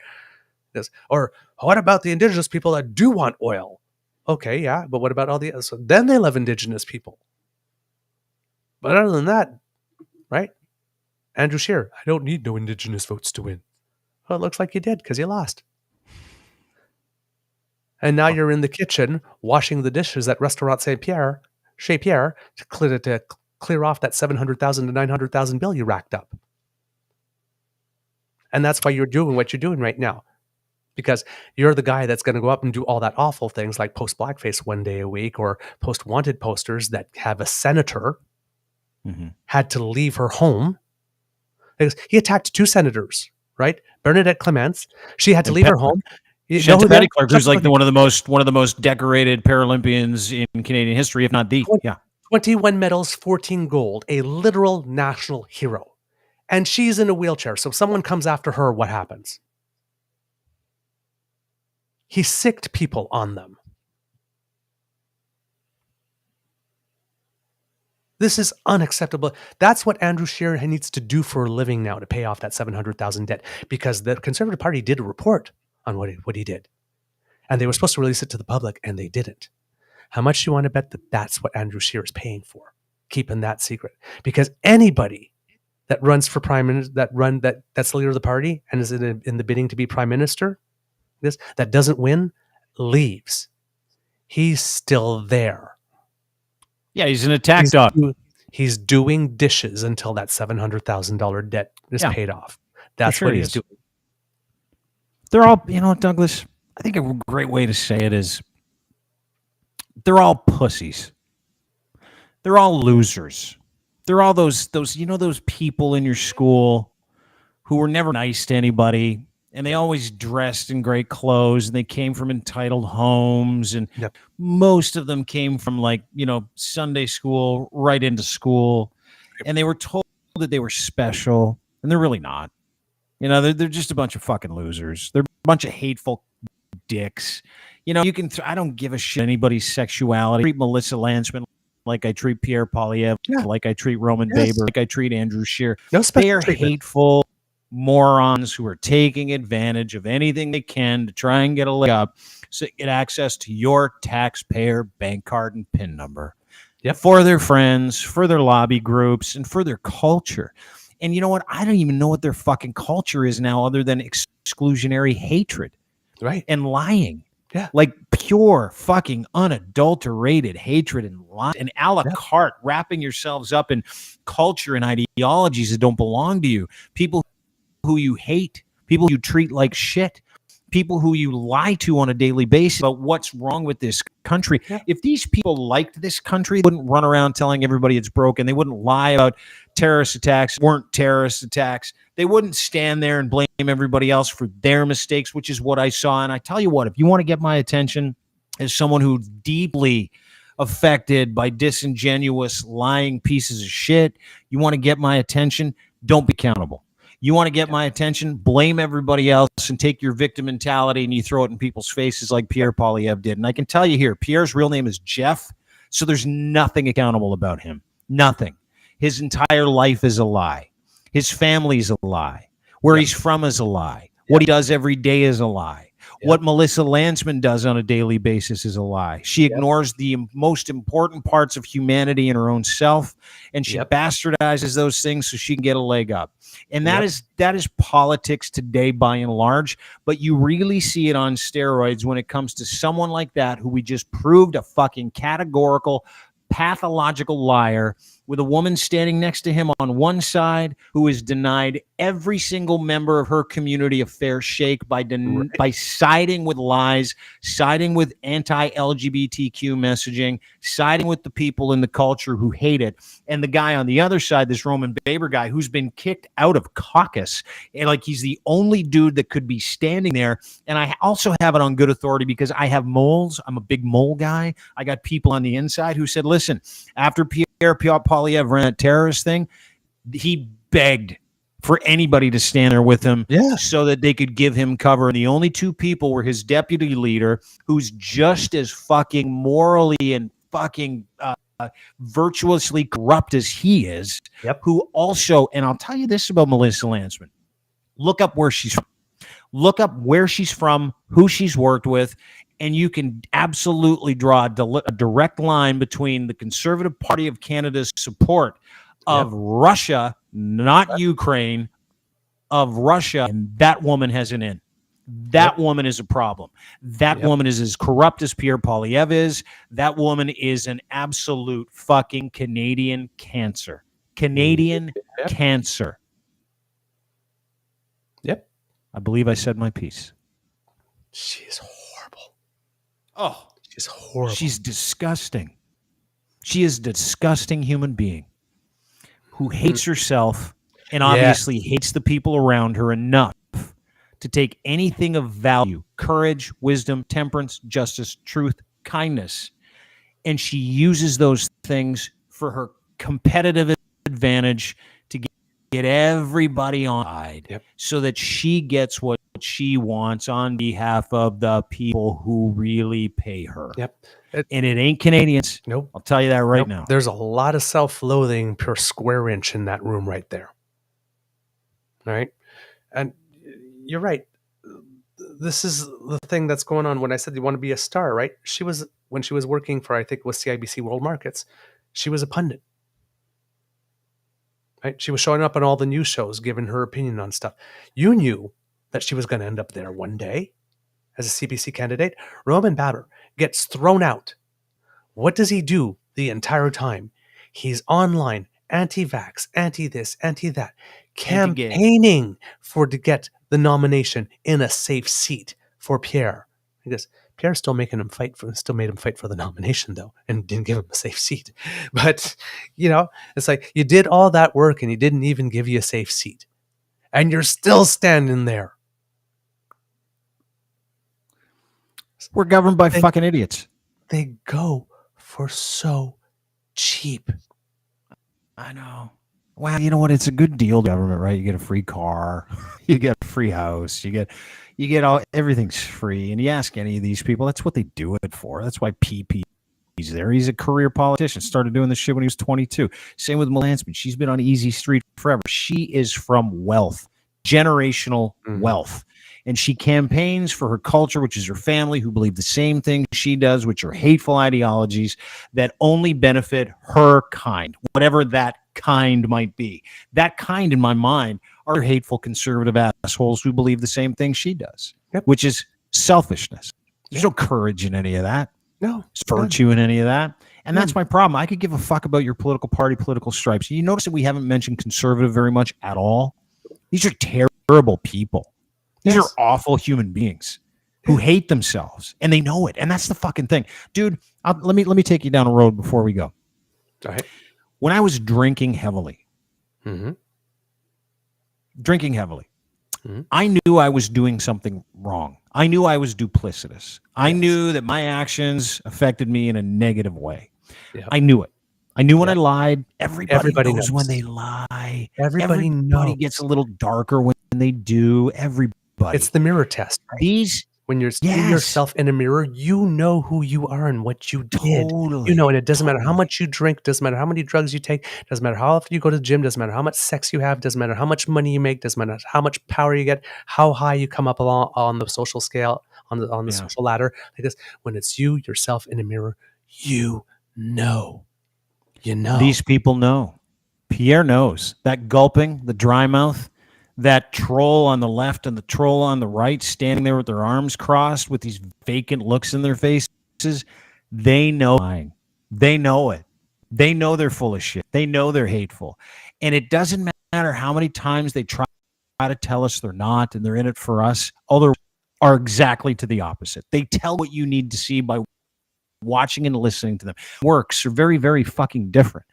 S2: Yes. Or what about the Indigenous people that do want oil? Okay, yeah, but what about all the others? So then they love Indigenous people. But other than that, right? Andrew Scheer, I don't need no Indigenous votes to win. Well, it looks like you did because you lost. And now you're in the kitchen washing the dishes at Restaurant Chez Pierre to clear off that 700,000 to 900,000 bill you racked up. And that's why you're doing what you're doing right now. Because you're the guy that's going to go up and do all that awful things like post blackface one day a week or post wanted posters that have a senator had to leave her home. He attacked 2 senators, right? Bernadette Clements. She had to leave her home.
S1: Chantal Petitclerc, who's like one of the most decorated Paralympians in Canadian history, if not the.
S2: 21 medals, 14 gold, a literal national hero. And she's in a wheelchair. So if someone comes after her, what happens? He sicked people on them. This is unacceptable. That's what Andrew Scheer needs to do for a living now to pay off that 700,000 debt, because the Conservative Party did a report on what he did. And they were supposed to release it to the public, and they didn't. How much do you want to bet that that's what Andrew Scheer is paying for? Keeping that secret. Because anybody that runs for prime minister, that's the leader of the party and is in the bidding to be prime minister, that doesn't win, leaves. He's still there.
S1: Yeah, he's an attack dog.
S2: He's doing dishes until that $700,000 debt is paid off. That's what he's doing.
S1: They're all, Douglas, I think a great way to say it is they're all pussies. They're all losers. They're all those people in your school who were never nice to anybody and they always dressed in great clothes, and they came from entitled homes, and
S2: Yep.
S1: most of them came from Sunday school right into school, and they were told that they were special, and they're really not. They're just a bunch of fucking losers. They're a bunch of hateful dicks. I don't give a shit anybody's sexuality. I treat Melissa Lantsman like I treat Pierre Poilievre, like I treat Roman Beaver, like I treat Andrew Scheer. They are hateful morons who are taking advantage of anything they can to try and get a leg up so get access to your taxpayer bank card and PIN number. For their friends, for their lobby groups, and for their culture. And you know what? I don't even know what their fucking culture is now other than exclusionary hatred.
S2: Right.
S1: And lying.
S2: Yeah.
S1: Like pure fucking unadulterated hatred and lying. And a la carte, wrapping yourselves up in culture and ideologies that don't belong to you. People who you hate. People you treat like shit. People who you lie to on a daily basis about what's wrong with this country. If these people liked this country, they wouldn't run around telling everybody it's broken. They wouldn't lie about terrorist attacks weren't terrorist attacks. They wouldn't stand there and blame everybody else for their mistakes, which is what I saw. And I tell you what, if you want to get my attention as someone who's deeply affected by disingenuous, lying pieces of shit, you want to get my attention, don't be accountable. You want to get my attention, blame everybody else and take your victim mentality and you throw it in people's faces like Pierre Poilievre did. And I can tell you here, Pierre's real name is Jeff, so there's nothing accountable about him. Nothing. His entire life is a lie. His family's a lie. Where he's from is a lie. What he does every day is a lie. What Melissa Lantsman does on a daily basis is a lie. She ignores the most important parts of humanity in her own self, and she bastardizes those things so she can get a leg up. And that is politics today by and large, but you really see it on steroids when it comes to someone like that who we just proved a fucking categorical, pathological liar, with a woman standing next to him on one side who has denied every single member of her community a fair shake by siding with lies, siding with anti-LGBTQ messaging, siding with the people in the culture who hate it. And the guy on the other side, this Roman Beaver guy, who's been kicked out of caucus, and like he's the only dude that could be standing there. And I also have it on good authority because I have moles. I'm a big mole guy. I got people on the inside who said, listen, after Pierre Poilievre ran that terrorist thing, he begged for anybody to stand there with him so that they could give him cover. And the only two people were his deputy leader, who's just as fucking morally and fucking virtuously corrupt as he is, who also, and I'll tell you this about Melissa Lantsman, look up where she's from. Look up where she's from, who she's worked with, and you can absolutely draw a direct line between the Conservative Party of Canada's support of Russia, not Ukraine, of Russia, and that woman has an in. That woman is a problem. That woman is as corrupt as Pierre Poilievre is. That woman is an absolute fucking Canadian cancer. Canadian cancer. I believe I said my piece.
S2: She's horrible.
S1: Oh,
S2: she's horrible.
S1: She's disgusting. She is a disgusting human being who hates herself and obviously hates the people around her enough to take anything of value, courage, wisdom, temperance, justice, truth, kindness, and she uses those things for her competitive advantage to get everybody on side so that she gets what she wants on behalf of the people who really pay her. And it ain't Canadians.
S2: Nope.
S1: I'll tell you that right now.
S2: There's a lot of self-loathing per square inch in that room right there. All right. And you're right. This is the thing that's going on when I said you want to be a star, right? When she was working for, I think it was CIBC World Markets, she was a pundit. Right? She was showing up on all the news shows, giving her opinion on stuff. You knew that she was going to end up there one day as a CBC candidate. Roman Beaver gets thrown out. What does he do the entire time? He's online, anti-vax, anti-this, anti-that, campaigning to get the nomination in a safe seat for Pierre. Because Pierre still made him fight for the nomination though, and didn't give him a safe seat. But it's like you did all that work and he didn't even give you a safe seat, and you're still standing there.
S1: We're governed by fucking idiots.
S2: They go for so cheap.
S1: I know. Well, you know what? It's a good deal, government, right? You get a free car, you get a free house, you get all, everything's free. And you ask any of these people, that's what they do it for. That's why he's there. He's a career politician. Started doing this shit when he was 22. Same with Lantsman. She's been on Easy Street forever. She is from wealth, generational wealth. And she campaigns for her culture, which is her family, who believe the same thing she does, which are hateful ideologies that only benefit her kind, whatever that kind might be. That kind, in my mind, are hateful conservative assholes who believe the same thing she does, which is selfishness. There's no courage in any of that.
S2: No.
S1: Virtue in any of that. And that's my problem. I could give a fuck about your political party, political stripes. You notice that we haven't mentioned conservative very much at all. These are terrible people. These are awful human beings who hate themselves, and they know it. And that's the fucking thing, dude. Let me take you down a road before we go.
S2: All right.
S1: When I was drinking heavily, I knew I was doing something wrong. I knew I was duplicitous. I knew that my actions affected me in a negative way. Yep. I knew it. I knew when I lied. Everybody knows when they lie. Everybody gets a little darker when they do. Everybody.
S2: It's the mirror test. Right? When you're seeing yourself in a mirror, you know who you are and what you did. Totally. You know, and it doesn't matter how much you drink, doesn't matter how many drugs you take, doesn't matter how often you go to the gym, doesn't matter how much sex you have, doesn't matter how much money you make, doesn't matter how much power you get, how high you come up along on the social scale, on the social ladder. Like this, when it's you, yourself in a mirror, you know. You know.
S1: These people know. Pierre knows. That gulping, the dry mouth, that troll on the left and the troll on the right standing there with their arms crossed with these vacant looks in their faces, they know. They know it. They know they're full of shit. They know they're hateful. And it doesn't matter how many times they try to tell us they're not and they're in it for us. Others are exactly to the opposite. They tell what you need to see by watching and listening to them. Works are very, very fucking different.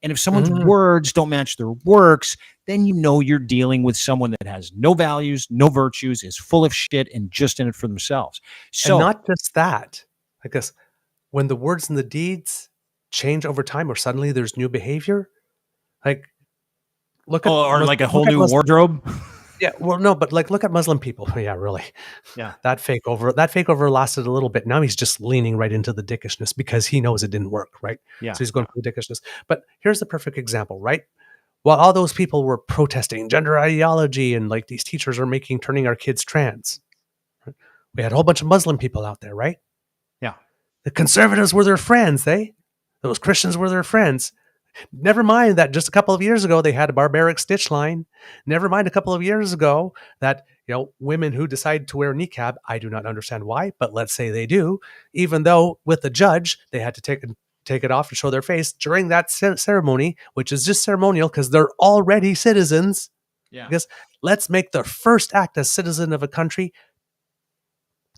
S1: And if someone's words don't match their works, then you know you're dealing with someone that has no values, no virtues, is full of shit, and just in it for themselves. So,
S2: and not just that. I guess when the words and the deeds change over time, or suddenly there's new behavior, like look at
S1: like a whole new wardrobe.
S2: Yeah, well, no, but like look at Muslim people. Yeah, really.
S1: Yeah,
S2: that fake over lasted a little bit. Now he's just leaning right into the dickishness because he knows it didn't work, right?
S1: Yeah.
S2: So he's going for the dickishness. But here's the perfect example, right? While all those people were protesting gender ideology and like these teachers are turning our kids trans, right? We had a whole bunch of Muslim people out there, right?
S1: Yeah.
S2: The conservatives were their friends, those Christians were their friends. Never mind that just a couple of years ago, they had a barbaric stitch line. Never mind a couple of years ago that, women who decide to wear niqab, I do not understand why, but let's say they do, even though with the judge, they had to take it off and show their face during that ceremony, which is just ceremonial because they're already citizens.
S1: Yeah.
S2: Because let's make the first act as citizen of a country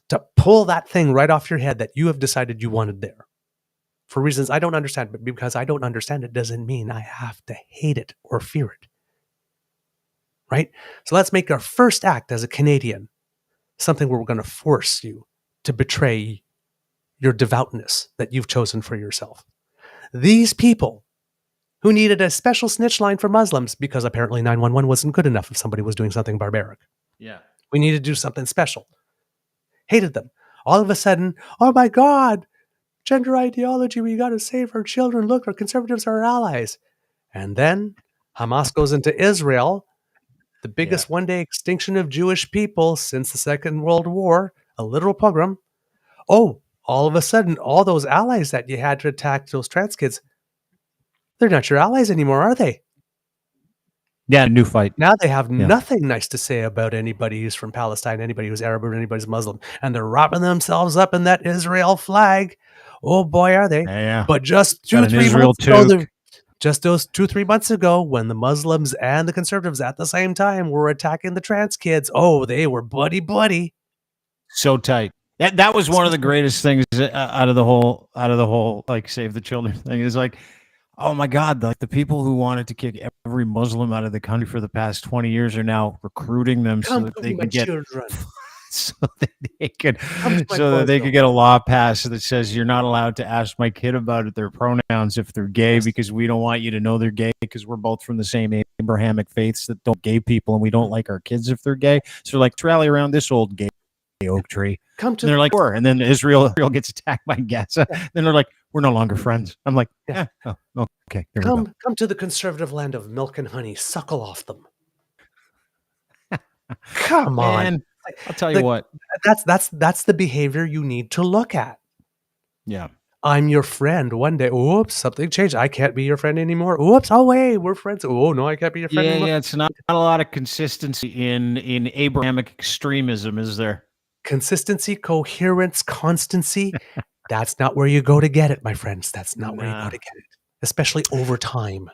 S2: to pull that thing right off your head that you have decided you wanted there. For reasons I don't understand, but because I don't understand it doesn't mean I have to hate it or fear it. Right? So let's make our first act as a Canadian something where we're going to force you to betray your devoutness that you've chosen for yourself. These people who needed a special snitch line for Muslims because apparently 911 wasn't good enough if somebody was doing something barbaric.
S1: Yeah.
S2: We needed to do something special. Hated them. All of a sudden, oh my God, gender ideology, we got to save our children. Look, our conservatives are our allies. And then Hamas goes into Israel, the biggest one-day extinction of Jewish people since the Second World War, a literal pogrom. Oh, all of a sudden, all those allies that you had to attack those trans kids, they're not your allies anymore, are they?
S1: Yeah, new fight.
S2: Now they have nothing nice to say about anybody who's from Palestine, anybody who's Arab, or anybody's Muslim. And they're wrapping themselves up in that Israel flag. Oh boy, are they.
S1: Yeah.
S2: But just 2-3 months ago, just those 2-3 months ago, when the Muslims and the conservatives at the same time were attacking the trans kids, oh, they were buddy.
S1: So tight. That was one of the greatest things out of the whole like Save the Children thing is like, oh my God, the people who wanted to kick every Muslim out of the country for the past 20 years are now recruiting them so that they can get so that they could
S2: my
S1: get a law passed that says you're not allowed to ask my kid about their pronouns if they're gay, because we don't want you to know they're gay, because we're both from the same Abrahamic faiths that don't gay people, and we don't like our kids if they're gay. So like, rally around this old gay oak tree. And they're like, sure. And then Israel gets attacked by Gaza. Then they're like, we're no longer friends. I'm like, yeah. Oh, okay.
S2: Come to the conservative land of milk and honey. Suckle off them. Come on.
S1: I'll tell you what.
S2: That's the behavior you need to look at.
S1: Yeah.
S2: I'm your friend. One day, oops, something changed. I can't be your friend anymore. Oops, oh wait, we're friends. Oh no, I can't be your friend anymore.
S1: Yeah, it's not a lot of consistency in Abrahamic extremism, is there?
S2: Consistency, coherence, constancy. That's not where you go to get it, my friends. That's not where you go to get it, especially over time.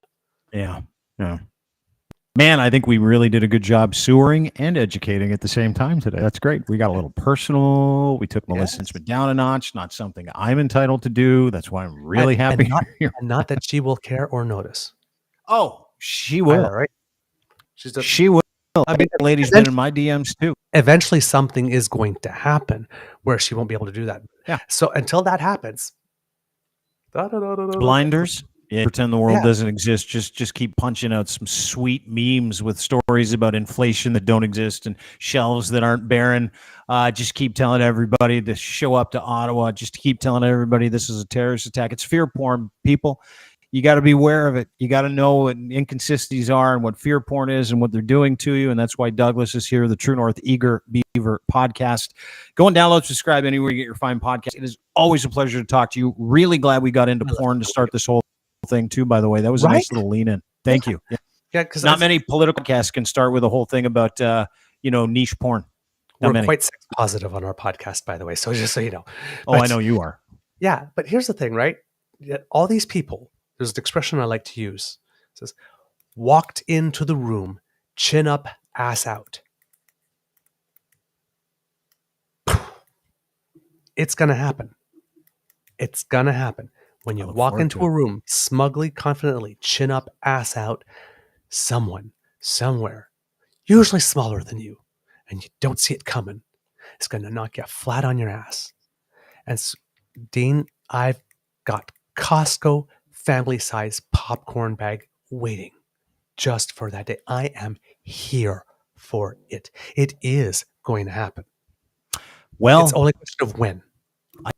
S1: Yeah. Man, I think we really did a good job sewering and educating at the same time today. That's great. We got a little personal. We took Melissa Lantsman down a notch. Not something I'm entitled to do. That's why I'm really happy.
S2: And not that she will care or notice.
S1: Oh, she will.
S2: All right.
S1: She will. I mean, the lady's been in my DMs too.
S2: Eventually, something is going to happen where she won't be able to do that.
S1: Yeah.
S2: So until that happens,
S1: blinders. Yeah, pretend the world doesn't exist. Just keep punching out some sweet memes with stories about inflation that don't exist and shelves that aren't barren. Just keep telling everybody to show up to Ottawa. Just keep telling everybody this is a terrorist attack. It's fear porn, people. You got to be aware of it. You got to know what inconsistencies are and what fear porn is and what they're doing to you. And that's why Douglas is here, the True North Beaver podcast. Go and download, subscribe anywhere you get your fine podcast. It is always a pleasure to talk to you. Really glad we got into porn to start this whole thing too, by the way. That was a nice little lean in. Thank you.
S2: Yeah, because
S1: not many political podcasts can start with a whole thing about niche porn.
S2: We're quite sex positive on our podcast, by the way. So just so you know.
S1: I know you are.
S2: Yeah, but here's the thing, right? All these people, there's an expression I like to use. It says, walked into the room, chin up, ass out. It's going to happen. It's going to happen. When you walk into a room, smugly, confidently, chin up, ass out, someone, somewhere, usually smaller than you, and you don't see it coming, is going to knock you flat on your ass. And so, Dean, I've got Costco family-size popcorn bag waiting just for that day. I am here for it. It is going to happen.
S1: Well,
S2: it's only a question of when.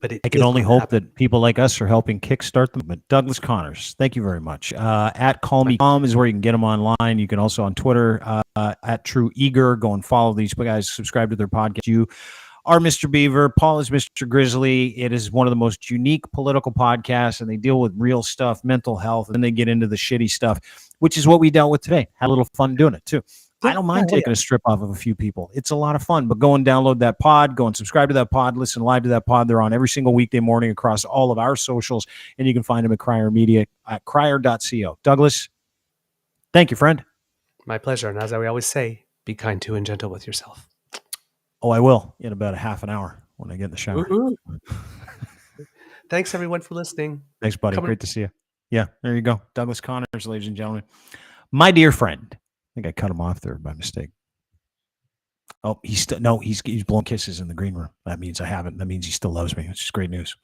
S2: But
S1: I can only hope that people like us are helping kickstart the movement. Douglas Connors, thank you very much. At Call Me Tom is where you can get them online. You can also on Twitter at True Eager. Go and follow these guys. Subscribe to their podcast. You are Mr. Beaver. Paul is Mr. Grizzly. It is one of the most unique political podcasts, and they deal with real stuff, mental health, and then they get into the shitty stuff, which is what we dealt with today. Had a little fun doing it too. I don't mind taking a strip off of a few people. It's a lot of fun. But go and download that pod. Go and subscribe to that pod. Listen live to that pod. They're on every single weekday morning across all of our socials. And you can find them at Crier Media at crier.co. Douglas, thank you, friend.
S2: My pleasure. And as I always say, be kind to and gentle with yourself.
S1: Oh, I will in about a half an hour when I get in the shower.
S2: Thanks, everyone, for listening.
S1: Thanks, buddy. Great to see you. Yeah, there you go. Douglas Connors, ladies and gentlemen. My dear friend. I think I cut him off there by mistake. Oh, he's blowing kisses in the green room. That means I haven't. That means he still loves me. It's just great news.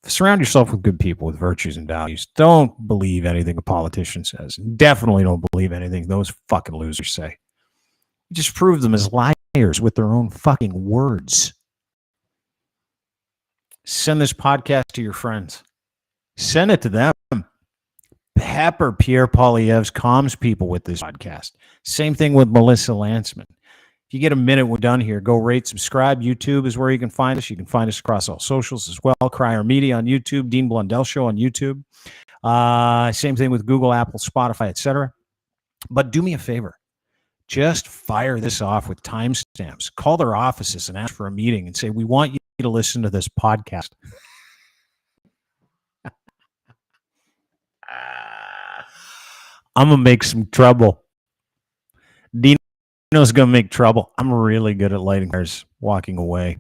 S1: Surround yourself with good people with virtues and values. Don't believe anything a politician says. Definitely don't believe anything those fucking losers say. You just prove them as liars with their own fucking words. Send this podcast to your friends. Send it to them. Pepper Pierre Poilievre's comms people with this podcast. Same thing with Melissa Lantsman. If you get a minute, we're done here. Go rate, subscribe. YouTube is where you can find us. You can find us across all socials as well. Crier Media on YouTube. Dean Blundell Show on YouTube. Same thing with Google, Apple, Spotify, etc. But do me a favor. Just fire this off with timestamps. Call their offices and ask for a meeting and say, we want you to listen to this podcast. I'm going to make some trouble. Dino's going to make trouble. I'm really good at lighting fires, walking away.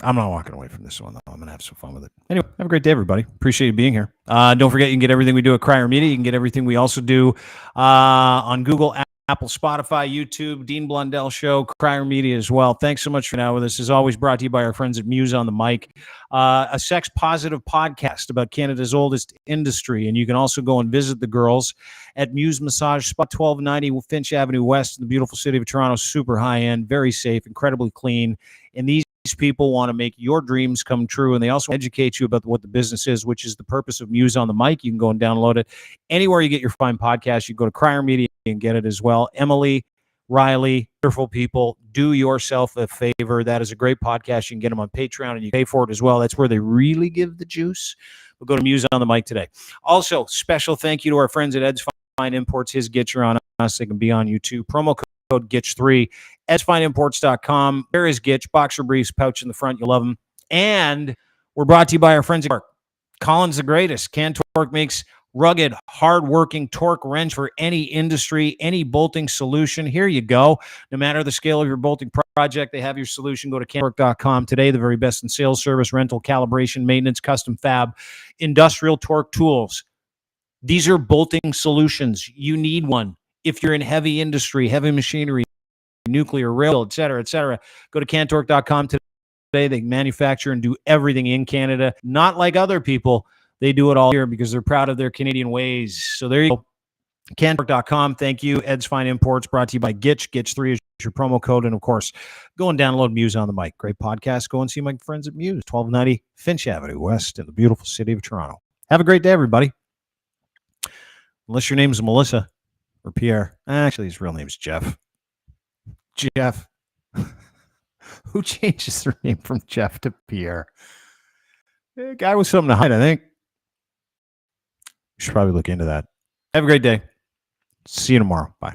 S1: I'm not walking away from this one, though. I'm going to have some fun with it. Anyway, have a great day, everybody. Appreciate you being here. Don't forget, you can get everything we do at Crier Media. You can get everything we also do on Google, Apple, Spotify, YouTube, Dean Blundell Show, Crier Media as well. Thanks so much for now with us. As always, brought to you by our friends at Muse on the Mic, a sex-positive podcast about Canada's oldest industry. And you can also go and visit the girls at Muse Massage Spa, 1290 Finch Avenue West in the beautiful city of Toronto. Super high-end, very safe, incredibly clean. And these people want to make your dreams come true, and they also educate you about what the business is, which is the purpose of Muse on the Mic. You can go and download it anywhere you get your fine podcast. You go to Crier Media and get it as well. Emily, Riley, wonderful people. Do yourself a favor. That is a great podcast. You can get them on Patreon, and you pay for it as well. That's where they really give the juice. We'll go to Muse on the Mic today. Also, special thank you to our friends at Ed's Fine Imports. His Gitch are on us. They can be on you too. Promo code GITCH3. EdsFineImports.com. There is Gitch, boxer briefs, pouch in the front. You'll love them. And we're brought to you by our friends at Torque. Colin's the greatest. Torque makes rugged, hard-working torque wrench for any industry, any bolting solution. Here you go. No matter the scale of your bolting project, they have your solution. Go to cantorque.com today. The very best in sales, service, rental, calibration, maintenance, custom fab, industrial torque tools. These are bolting solutions. You need one. If you're in heavy industry, heavy machinery, nuclear, rail, et cetera, go to cantorque.com today. They manufacture and do everything in Canada. Not like other people. They do it all here because they're proud of their Canadian ways. So there you go. Cantorque.com. Thank you. Ed's Fine Imports, brought to you by Gitch. Gitch3 is your promo code. And, of course, go and download Muse on the Mic. Great podcast. Go and see my friends at Muse, 1290 Finch Avenue West in the beautiful city of Toronto. Have a great day, everybody. Unless your name is Melissa or Pierre. Actually, his real name is Jeff. Jeff. Who changes their name from Jeff to Pierre? A guy with something to hide, I think. You should probably look into that. Have a great day. See you tomorrow. Bye.